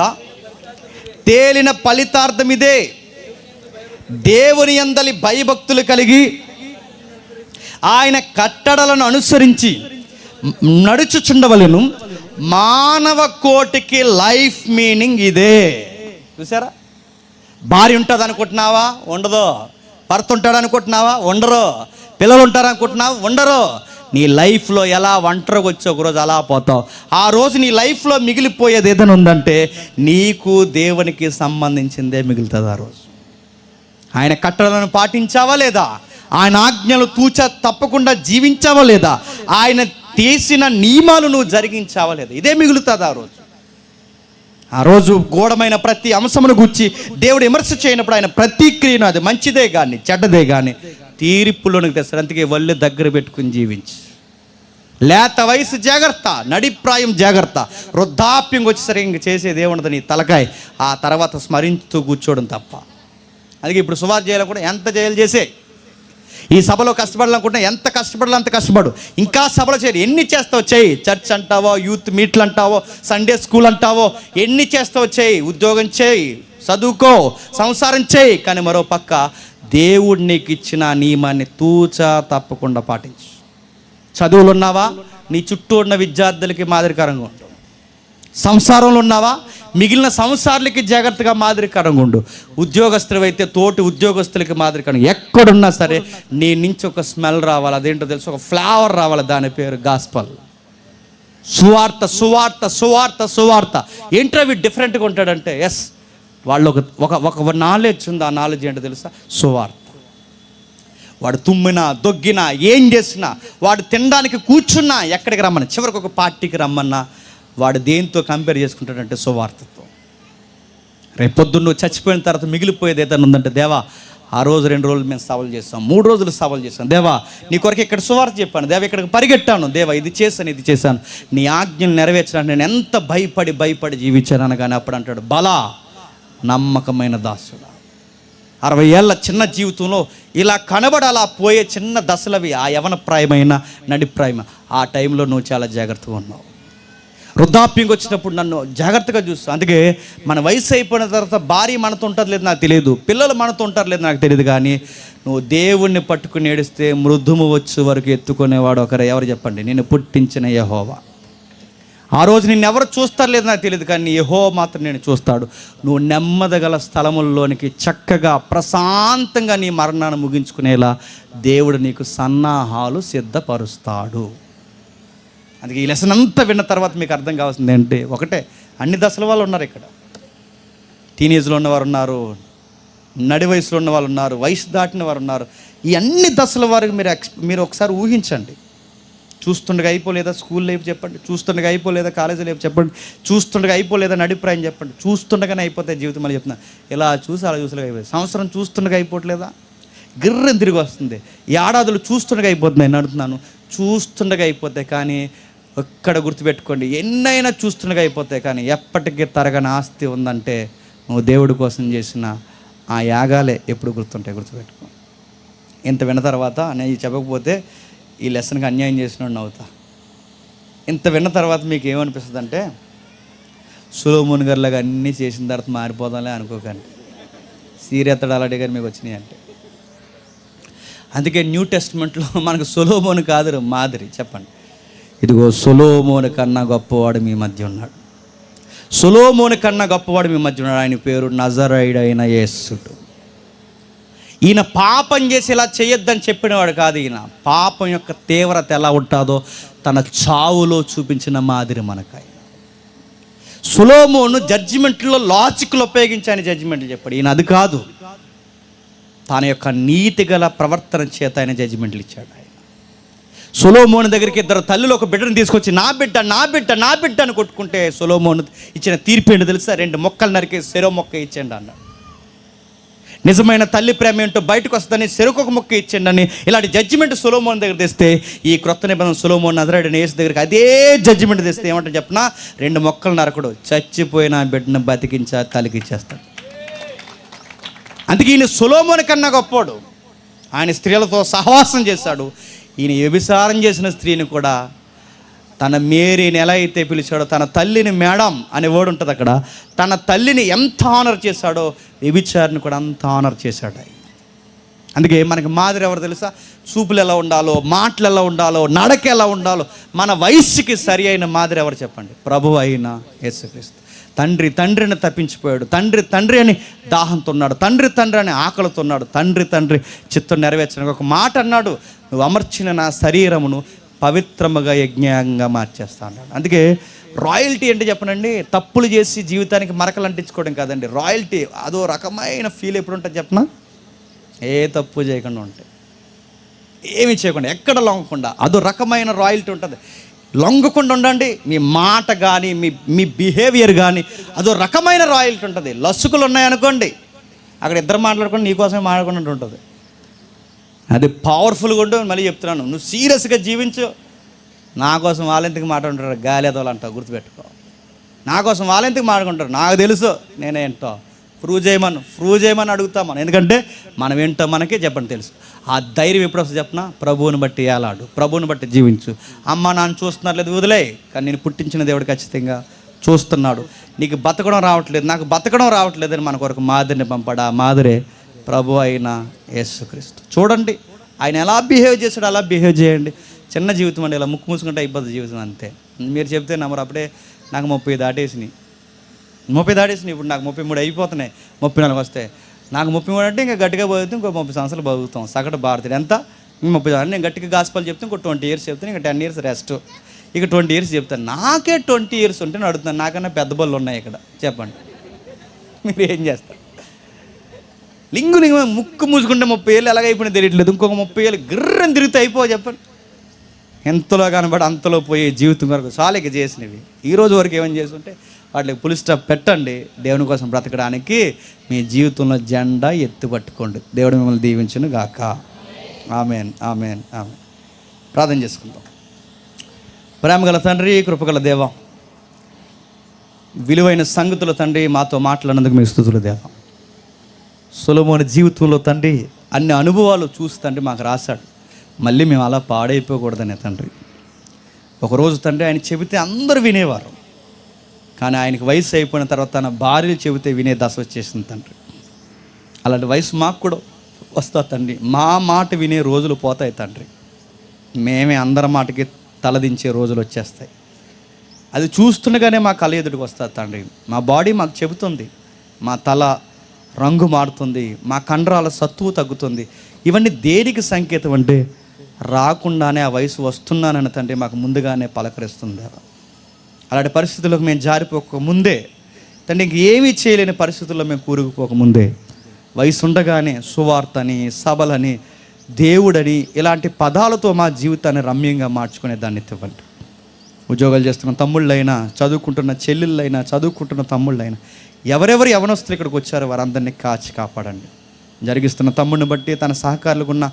తేలిన ఫలితార్థం ఇదే, దేవుని యందలి భయభక్తులు కలిగి ఆయన కట్టడలను అనుసరించి నడుచుచుండవలెను. మానవ కోటికి లైఫ్ మీనింగ్ ఇదే. చూసారా? భార్య ఉంటుంది అనుకుంటున్నావా? ఉండదు. భర్త ఉంటాడు అనుకుంటున్నావా? ఉండరు. పిల్లలు ఉంటారు అనుకుంటున్నావా? ఉండరు. నీ లైఫ్లో ఎలా ఒంటరిగా వచ్చి ఒకరోజు అలా పోతావు. ఆ రోజు నీ లైఫ్లో మిగిలిపోయేది ఏదైనా ఉందంటే నీకు దేవునికి సంబంధించిందే మిగులుతుంది. ఆ రోజు ఆయన కట్టడలను పాటించావా లేదా? ఆయన ఆజ్ఞలు తూచా తప్పకుండా జీవించావా లేదా? ఆయన తీసిన నియమాలు నువ్వు జరిగించావా లేదా? ఇదే మిగులుతుంది ఆ రోజు గూఢమైన ప్రతి అంశమును గుర్చి దేవుడు విమర్శ చేయనప్పుడు ఆయన ప్రతిక్రియను, అది మంచిదే కానీ చెడ్డదే కానీ, తీర్పులోనికి తెస్తాడు. అందుకే ఒళ్ళు దగ్గర పెట్టుకుని జీవించి, లేత వయసు జాగ్రత్త, నడిప్రాయం జాగ్రత్త, వృద్ధాప్యం వచ్చేసరి ఇంక చేసేది ఏముండదు నీ తలకాయ. ఆ తర్వాత స్మరించుతూ కూర్చోవడం తప్ప. అందుకే ఇప్పుడు సువార్త చేయాలి కూడా ఎంత చేయాలి చేసే. ఈ సభలో కష్టపడాలనుకుంటున్నా ఎంత కష్టపడాలి అంత కష్టపడు. ఇంకా సభలో చేయాలి, ఎన్ని చేస్తావు చేయి. చర్చ్ అంటావో, యూత్ మీట్లు అంటావో, సండే స్కూల్ అంటావో, ఎన్ని చేస్తావు చేయి. ఉద్యోగం చేయి, చదువుకో, సంసారం చేయి. కానీ మరో పక్క దేవుడు నీకు ఇచ్చిన నియమాన్ని తూచా తప్పకుండా పాటించు. చదువులు ఉన్నావా? నీ చుట్టూ ఉన్న విద్యార్థులకి మాదిరికరంగా ఉండు. సంసారంలో ఉన్నావా? మిగిలిన సంసారాలకి జాగ్రత్తగా మాదిరికరంగా ఉండు. ఉద్యోగస్తులు అయితే తోటి ఉద్యోగస్తులకి మాదిరికరంగా. ఎక్కడున్నా సరే నీ నుంచి ఒక స్మెల్ రావాలి. అదేంటో తెలుసు, ఒక ఫ్లేవర్ రావాలి. దాని పేరు గాస్పల్. సువార్త సువార్త సువార్త సువార్త. ఏంటో అవి డిఫరెంట్గా ఉంటాడంటే ఎస్, వాళ్ళు ఒక నాలెడ్జ్ ఉంది. ఆ నాలెడ్జ్ ఏంటో తెలుసా? సువార్త. వాడు తుమ్మినా దొగ్గినా ఏం చేసినా, వాడు తినడానికి కూర్చున్నా, ఎక్కడికి రమ్మన్నా, చివరికి ఒక పార్టీకి రమ్మన్నా, వాడు దేంతో కంపేర్ చేసుకుంటాడంటే సువార్తతో. రేపొద్దున్న నువ్వు చచ్చిపోయిన తర్వాత మిగిలిపోయేది ఏదైనా ఉందంటే, దేవా ఆ రోజు 2 రోజులు మేము సవాలు చేస్తాం, 3 రోజులు సవాలు చేస్తాం, దేవా నీ కొరకు ఇక్కడ సువార్త చెప్పాను, దేవా ఇక్కడికి పరిగెట్టాను, దేవా ఇది చేశాను, నీ ఆజ్ఞలు నెరవేర్చడానికి నేను ఎంత భయపడి జీవించాను అనగానే అప్పుడు అంటాడు, బలా నమ్మకమైన దాసుడా. 60 ఏళ్ళ చిన్న జీవితంలో ఇలా కనబడి అలా పోయే చిన్న దశలవి ఆ యవన ప్రాయమైన నడిప్రాయమ. ఆ టైంలో నువ్వు చాలా జాగ్రత్తగా ఉన్నావు. వృద్ధాప్యంకి వచ్చినప్పుడు నన్ను జాగ్రత్తగా చూస్తావు. అందుకే మన వయసు అయిపోయిన తర్వాత భార్య మనతో ఉంటుంది లేదు నాకు తెలియదు, పిల్లలు మనతో ఉంటారు లేదు నాకు తెలియదు, కానీ నువ్వు దేవుణ్ణి పట్టుకుని ఏడిస్తే మృదుము వచ్చు వరకు ఎత్తుకునేవాడు ఒకరు. ఎవరు చెప్పండి? నేను పుట్టించిన యెహోవా. ఆ రోజు నిన్ను ఎవరు చూస్తారు లేదు నాకు తెలియదు, కానీ యెహోవా మాత్రం నేను చూస్తాడు. నువ్వు నెమ్మదగల స్థలముల్లోనికి చక్కగా ప్రశాంతంగా నీ మరణాన్ని ముగించుకునేలా దేవుడు నీకు సన్నాహాలు సిద్ధపరుస్తాడు. అందుకే ఈ లెసన్ అంతా విన్న తర్వాత మీకు అర్థం కావాల్సింది ఏంటి? ఒకటే, అన్ని దశల వాళ్ళు ఉన్నారు ఇక్కడ. టీనేజ్లో ఉన్నవారు ఉన్నారు, నడి వయసులో ఉన్న వాళ్ళు ఉన్నారు, వయసు దాటిన వారు ఉన్నారు. ఈ అన్ని దశల వారికి మీరు ఒకసారి ఊహించండి. చూస్తుండగా అయిపోలేదా స్కూల్ లైఫ్ చెప్పండి, చూస్తుండగా అయిపోలేదా కాలేజీ లైఫ్ చెప్పండి, చూస్తుండగా అయిపోలేదా నడిప్రాయం చెప్పండి, చూస్తుండగానే అయిపోతే జీవితం. మళ్ళీ చెప్తున్నా, ఇలా చూసి అలా చూసలేగా అయిపోయింది. సంవత్సరం చూస్తుండగా అయిపోవట్లేదా? గిర్రెని తిరిగి వస్తుంది. ఈ ఏడాదులు చూస్తుండగా అయిపోతున్నాయి. నేను అడుగుతున్నాను, చూస్తుండగా అయిపోతాయి, కానీ ఒక్కడ గుర్తుపెట్టుకోండి, ఎన్నైనా చూస్తుండగా అయిపోతాయి, కానీ ఎప్పటికీ తరగని ఆస్తి ఉందంటే నువ్వు దేవుడి కోసం చేసిన ఆ యాగాలే ఎప్పుడు గుర్తుంటాయి. గుర్తుపెట్టుకో. ఇంత విన్న తర్వాత నేను చెప్పకపోతే ఈ లెసన్కి అన్యాయం చేసినోడిని అవుతా. ఇంత విన్న తర్వాత మీకు ఏమనిపిస్తుంది అంటే, సొలొమోను గారిలాగా అన్నీ చేసిన తర్వాత మారిపోదాంలే అనుకోకండి. సీరియత్తడు అలాంటి గారు మీకు వచ్చినాయి అంటే. అందుకే న్యూ టెస్ట్మెంట్లో మనకు సొలొమోను కాదు మాదిరి. చెప్పండి, ఇదిగో సొలొమోను కన్నా గొప్పవాడు మీ మధ్య ఉన్నాడు. సొలొమోను కన్నా గొప్పవాడు మీ మధ్య ఉన్నాడు. ఆయన పేరు నజరేయుడైన యేసు. ఈయన పాపం చేసి ఇలా చేయొద్దని చెప్పినవాడు కాదు. ఈయన పాపం యొక్క తీవ్రత ఎలా ఉంటుందో తన చావులో చూపించిన మాదిరి మనకాయ. సొలొమోను జడ్జిమెంట్లో లాజిక్లు ఉపయోగించి ఆయన జడ్జిమెంట్లు చెప్పాడు. ఈయన అది కాదు, తన యొక్క నీతి గల ప్రవర్తన చేత ఆయన జడ్జిమెంట్లు ఇచ్చాడు. ఆయన సొలొమోను దగ్గరికి ఇద్దరు తల్లులు ఒక బిడ్డను తీసుకొచ్చి నా బిడ్డ నా బిడ్డ నా బిడ్డ అని కొట్టుకుంటే సొలొమోను ఇచ్చిన తీర్పు ఏంటో తెలుసా? 2 మొక్కలు నరికి చెరో మొక్క ఇచ్చేయండి అన్నాడు. నిజమైన తల్లి ప్రేమ ఏంటో బయటకు వస్తుందని చెరుకొక మొక్క ఇచ్చేయండి అని ఇలాంటి జడ్జిమెంట్ సొలొమోను దగ్గర తెస్తే, ఈ క్రొత్త నిబంధన సొలొమోను నజరేయుడైన యేసు దగ్గరికి అదే జడ్జిమెంట్ తెస్తే ఏమంటే చెప్పనా, 2 మొక్కలు నరకడు, చచ్చిపోయిన బిడ్డను బతికించా తలికిచ్చేస్తాడు. అందుకే ఈయన సొలొమోను కన్నా గొప్పోడు. ఆయన స్త్రీలతో సహవాసం చేశాడు. ఈయన వ్యభిచారం చేసిన స్త్రీని కూడా తన మేరీని ఎలా అయితే పిలిచాడో, తన తల్లిని మేడం అనే వర్డ్ ఉంటుంది అక్కడ, తన తల్లిని ఎంత ఆనర్ చేశాడో వ్యభిచారిని కూడా అంత ఆనర్ చేశాడు ఆయన. అందుకే మనకి మాదిరి ఎవరు తెలుసా? చూపులు ఎలా ఉండాలో, మాటలు ఎలా ఉండాలో, నడక ఎలా ఉండాలో, మన వయస్సుకి సరి అయిన మాదిరి ఎవరు చెప్పండి? ప్రభువు అయిన యేసుక్రీస్తు. తండ్రి తండ్రిని తప్పించిపోయాడు, తండ్రి తండ్రి అని దాహంతో ఉన్నాడు, తండ్రి తండ్రి అని ఆకలితో ఉన్నాడు, తండ్రి తండ్రి చిత్తం నెరవేర్చడానికి ఒక మాట అన్నాడు, నువ్వు అమర్చిన నా శరీరమును పవిత్రముగా యజ్ఞంగా మార్చేస్తా అన్నాడు. అందుకే రాయల్టీ అంటే చెప్పనండి, తప్పులు చేసి జీవితానికి మరకలు అంటించుకోవడం కాదండి. రాయల్టీ అదో రకమైన ఫీల్ ఎప్పుడు ఉంటుంది చెప్పనా? ఏ తప్పు చేయకుండా ఉంటే, ఏమి చేయకుండా, ఎక్కడ లొంగకుండా, అదో రకమైన రాయల్టీ ఉంటుంది. లొంగకుండా ఉండండి, మీ మాట కానీ మీ బిహేవియర్ కానీ అదో రకమైన రాయల్టీ ఉంటుంది. లసుకులు ఉన్నాయనుకోండి, అక్కడ ఇద్దరు మాట్లాడుకొని నీకోసమే మాట్లాడుకున్నట్టు ఉంటుంది. అది పవర్ఫుల్గా ఉంటుంది. మళ్ళీ చెప్తున్నాను, నువ్వు సీరియస్గా జీవించు. నా కోసం వాళ్ళెందుకు మాట్లాడుకుంటారు, గాలి ఎదవాళ్ళు అంటావు, గుర్తుపెట్టుకో. నా కోసం వాళ్ళెందుకు మాట్లాడుకుంటారు, నాకు తెలుసు నేనేంటో, ప్రూవ్ చేయమని అడుగుతాం మనం. ఎందుకంటే మనం ఏంటో మనకే చెప్పండి తెలుసు. ఆ ధైర్యం ఎప్పుడు వస్తుంది చెప్పనా? ప్రభువుని బట్టి ఏలాడు, ప్రభువుని బట్టి జీవించు. అమ్మ నాన్న చూస్తున్నారు లేదు వదిలే, కానీ నేను పుట్టించిన దేవుడు ఖచ్చితంగా చూస్తున్నాడు. నీకు బతకడం రావట్లేదు, నాకు బతకడం రావట్లేదు అని మన కొరకు మాదిరిని పంపాడు. ఆ మాదిరే ప్రభు అయిన యేసుక్రీస్తు. చూడండి ఆయన ఎలా బిహేవ్ చేశాడు, అలా బిహేవ్ చేయండి. చిన్న జీవితం అండి, ఇలా ముక్కు మూసుకుంటే అయిపోతుంది జీవితం, అంతే. మీరు చెప్తే నమ్మరు. అప్పుడే నాకు 30 దాటేసినాయి. ఇప్పుడు నాకు 33 అయిపోతున్నాయి, 34 వస్తాయి. నాకు 33 అంటే ఇంకా గట్టిగా పోతే ఇంకో 30 సంవత్సరాలు బతుకుతాం. సగటు భారతీయుడు ఎంత? 30. నేను గట్టిగా గాస్పల్ చెప్తే ఇంకో 20 ఇయర్స్ చెప్తాను, ఇంకా 10 ఇయర్స్ రెస్ట్, ఇక 20 ఇయర్స్ చెప్తాను. నాకే 20 ఇయర్స్ ఉంటే నేను అడుగుతున్నాను, నాకన్నా పెద్ద బళ్ళు ఉన్నాయి ఇక్కడ, చెప్పండి మీరు ఏం చేస్తారు? లింగు ముక్కు మూసుకుంటే 30 ఏళ్ళు ఎలాగైపోయినా తెలియట్లేదు, ఇంకొక 30 ఏళ్ళు గిర్రని తిరిగితే అయిపో చెప్పండి. ఎంతలో కనబడి అంతలో పోయే జీవితం వరకు చాలిక చేసినవి. ఈరోజు వరకు ఏమని చేస్తుంటే వాటికి పులి స్టాప్ పెట్టండి. దేవుని కోసం బ్రతకడానికి మీ జీవితంలో జెండా ఎత్తి పట్టుకోండి. దేవుడు మిమ్మల్ని దీవించును గాక. Amen amen amen. ప్రార్థన చేసుకుందాం. ప్రేమగల తండ్రి, కృపగల దేవ, విలువైన సంగతుల తండ్రి మాతో మాట్లాడినందుకు మీ స్తుతులు దేవ. సొలొమోను జీవితంలో తండ్రి అన్ని అనుభవాలు చూసి తండ్రి మాకు రాశాడు. మళ్ళీ మేము అలా పాడైపోకూడదనే తండ్రి. ఒకరోజు తండ్రి ఆయన చెబితే అందరూ వినేవారు, కానీ ఆయనకి వయసు అయిపోయిన తర్వాత తన భార్యలు చెబితే వినే దశ వచ్చేసింది తండ్రి. అలాంటి వయసు మాకు కూడా వస్తా తండ్రి. మా మాట వినే రోజులు పోతాయి తండ్రి. మేమే అందరి మాటకి తలదించే రోజులు వచ్చేస్తాయి. అది చూస్తుండగానే మా కళ్ళ ఎదుటికి వస్తుంది తండ్రి. మా బాడీ మాకు చెబుతుంది, మా తల రంగు మారుతుంది, మా కండరాల సత్తువు తగ్గుతుంది. ఇవన్నీ దేనికి సంకేతం అంటే రాకుండానే ఆ వయసు వస్తున్నానని తండ్రి మాకు ముందుగానే పలకరిస్తుంది. అలాంటి పరిస్థితుల్లోకి మేము జారిపోక ముందే తండ్రి, ఇంక ఏమీ చేయలేని పరిస్థితుల్లో మేము కూరుకుపోకముందే వయసు ఉండగానే సువార్తని, సభలని, దేవుడని ఇలాంటి పదాలతో మా జీవితాన్ని రమ్యంగా మార్చుకునే దాన్ని ఇవ్వండి. ఉద్యోగాలు చేస్తున్న తమ్ముళ్ళైనా, చదువుకుంటున్న చెల్లెళ్ళైనా, చదువుకుంటున్న తమ్ముళ్ళైనా, ఎవరెవరు యవనస్తులు ఇక్కడికి వచ్చారో వారందరినీ కాచి కాపాడండి. జరిగిస్తున్న తమ్ముడిని బట్టి, తన సహకారులకు ఉన్న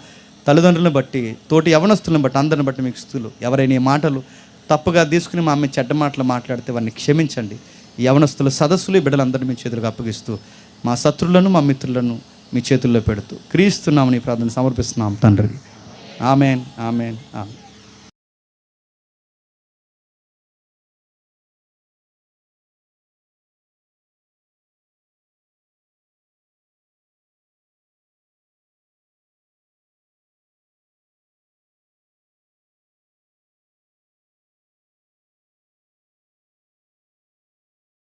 తల్లిదండ్రులను బట్టి, తోటి యవనస్తులను బట్టి, అందరిని బట్టి మీకు స్తుతులు. ఎవరైనా ఈ మాటలు తప్పుగా తీసుకుని మా అమ్మ చెడ్డ మాటలు మాట్లాడితే వారిని క్షమించండి. యవనస్తుల సదస్సులు ఈ బిడ్డలందరినీ మీ చేతులకు అప్పగిస్తూ, మా శత్రులను మా మిత్రులను మీ చేతుల్లో పెడుతూ క్రీస్తున్నామని ప్రార్థన సమర్పిస్తున్నాం తండ్రి. Amen amen amen.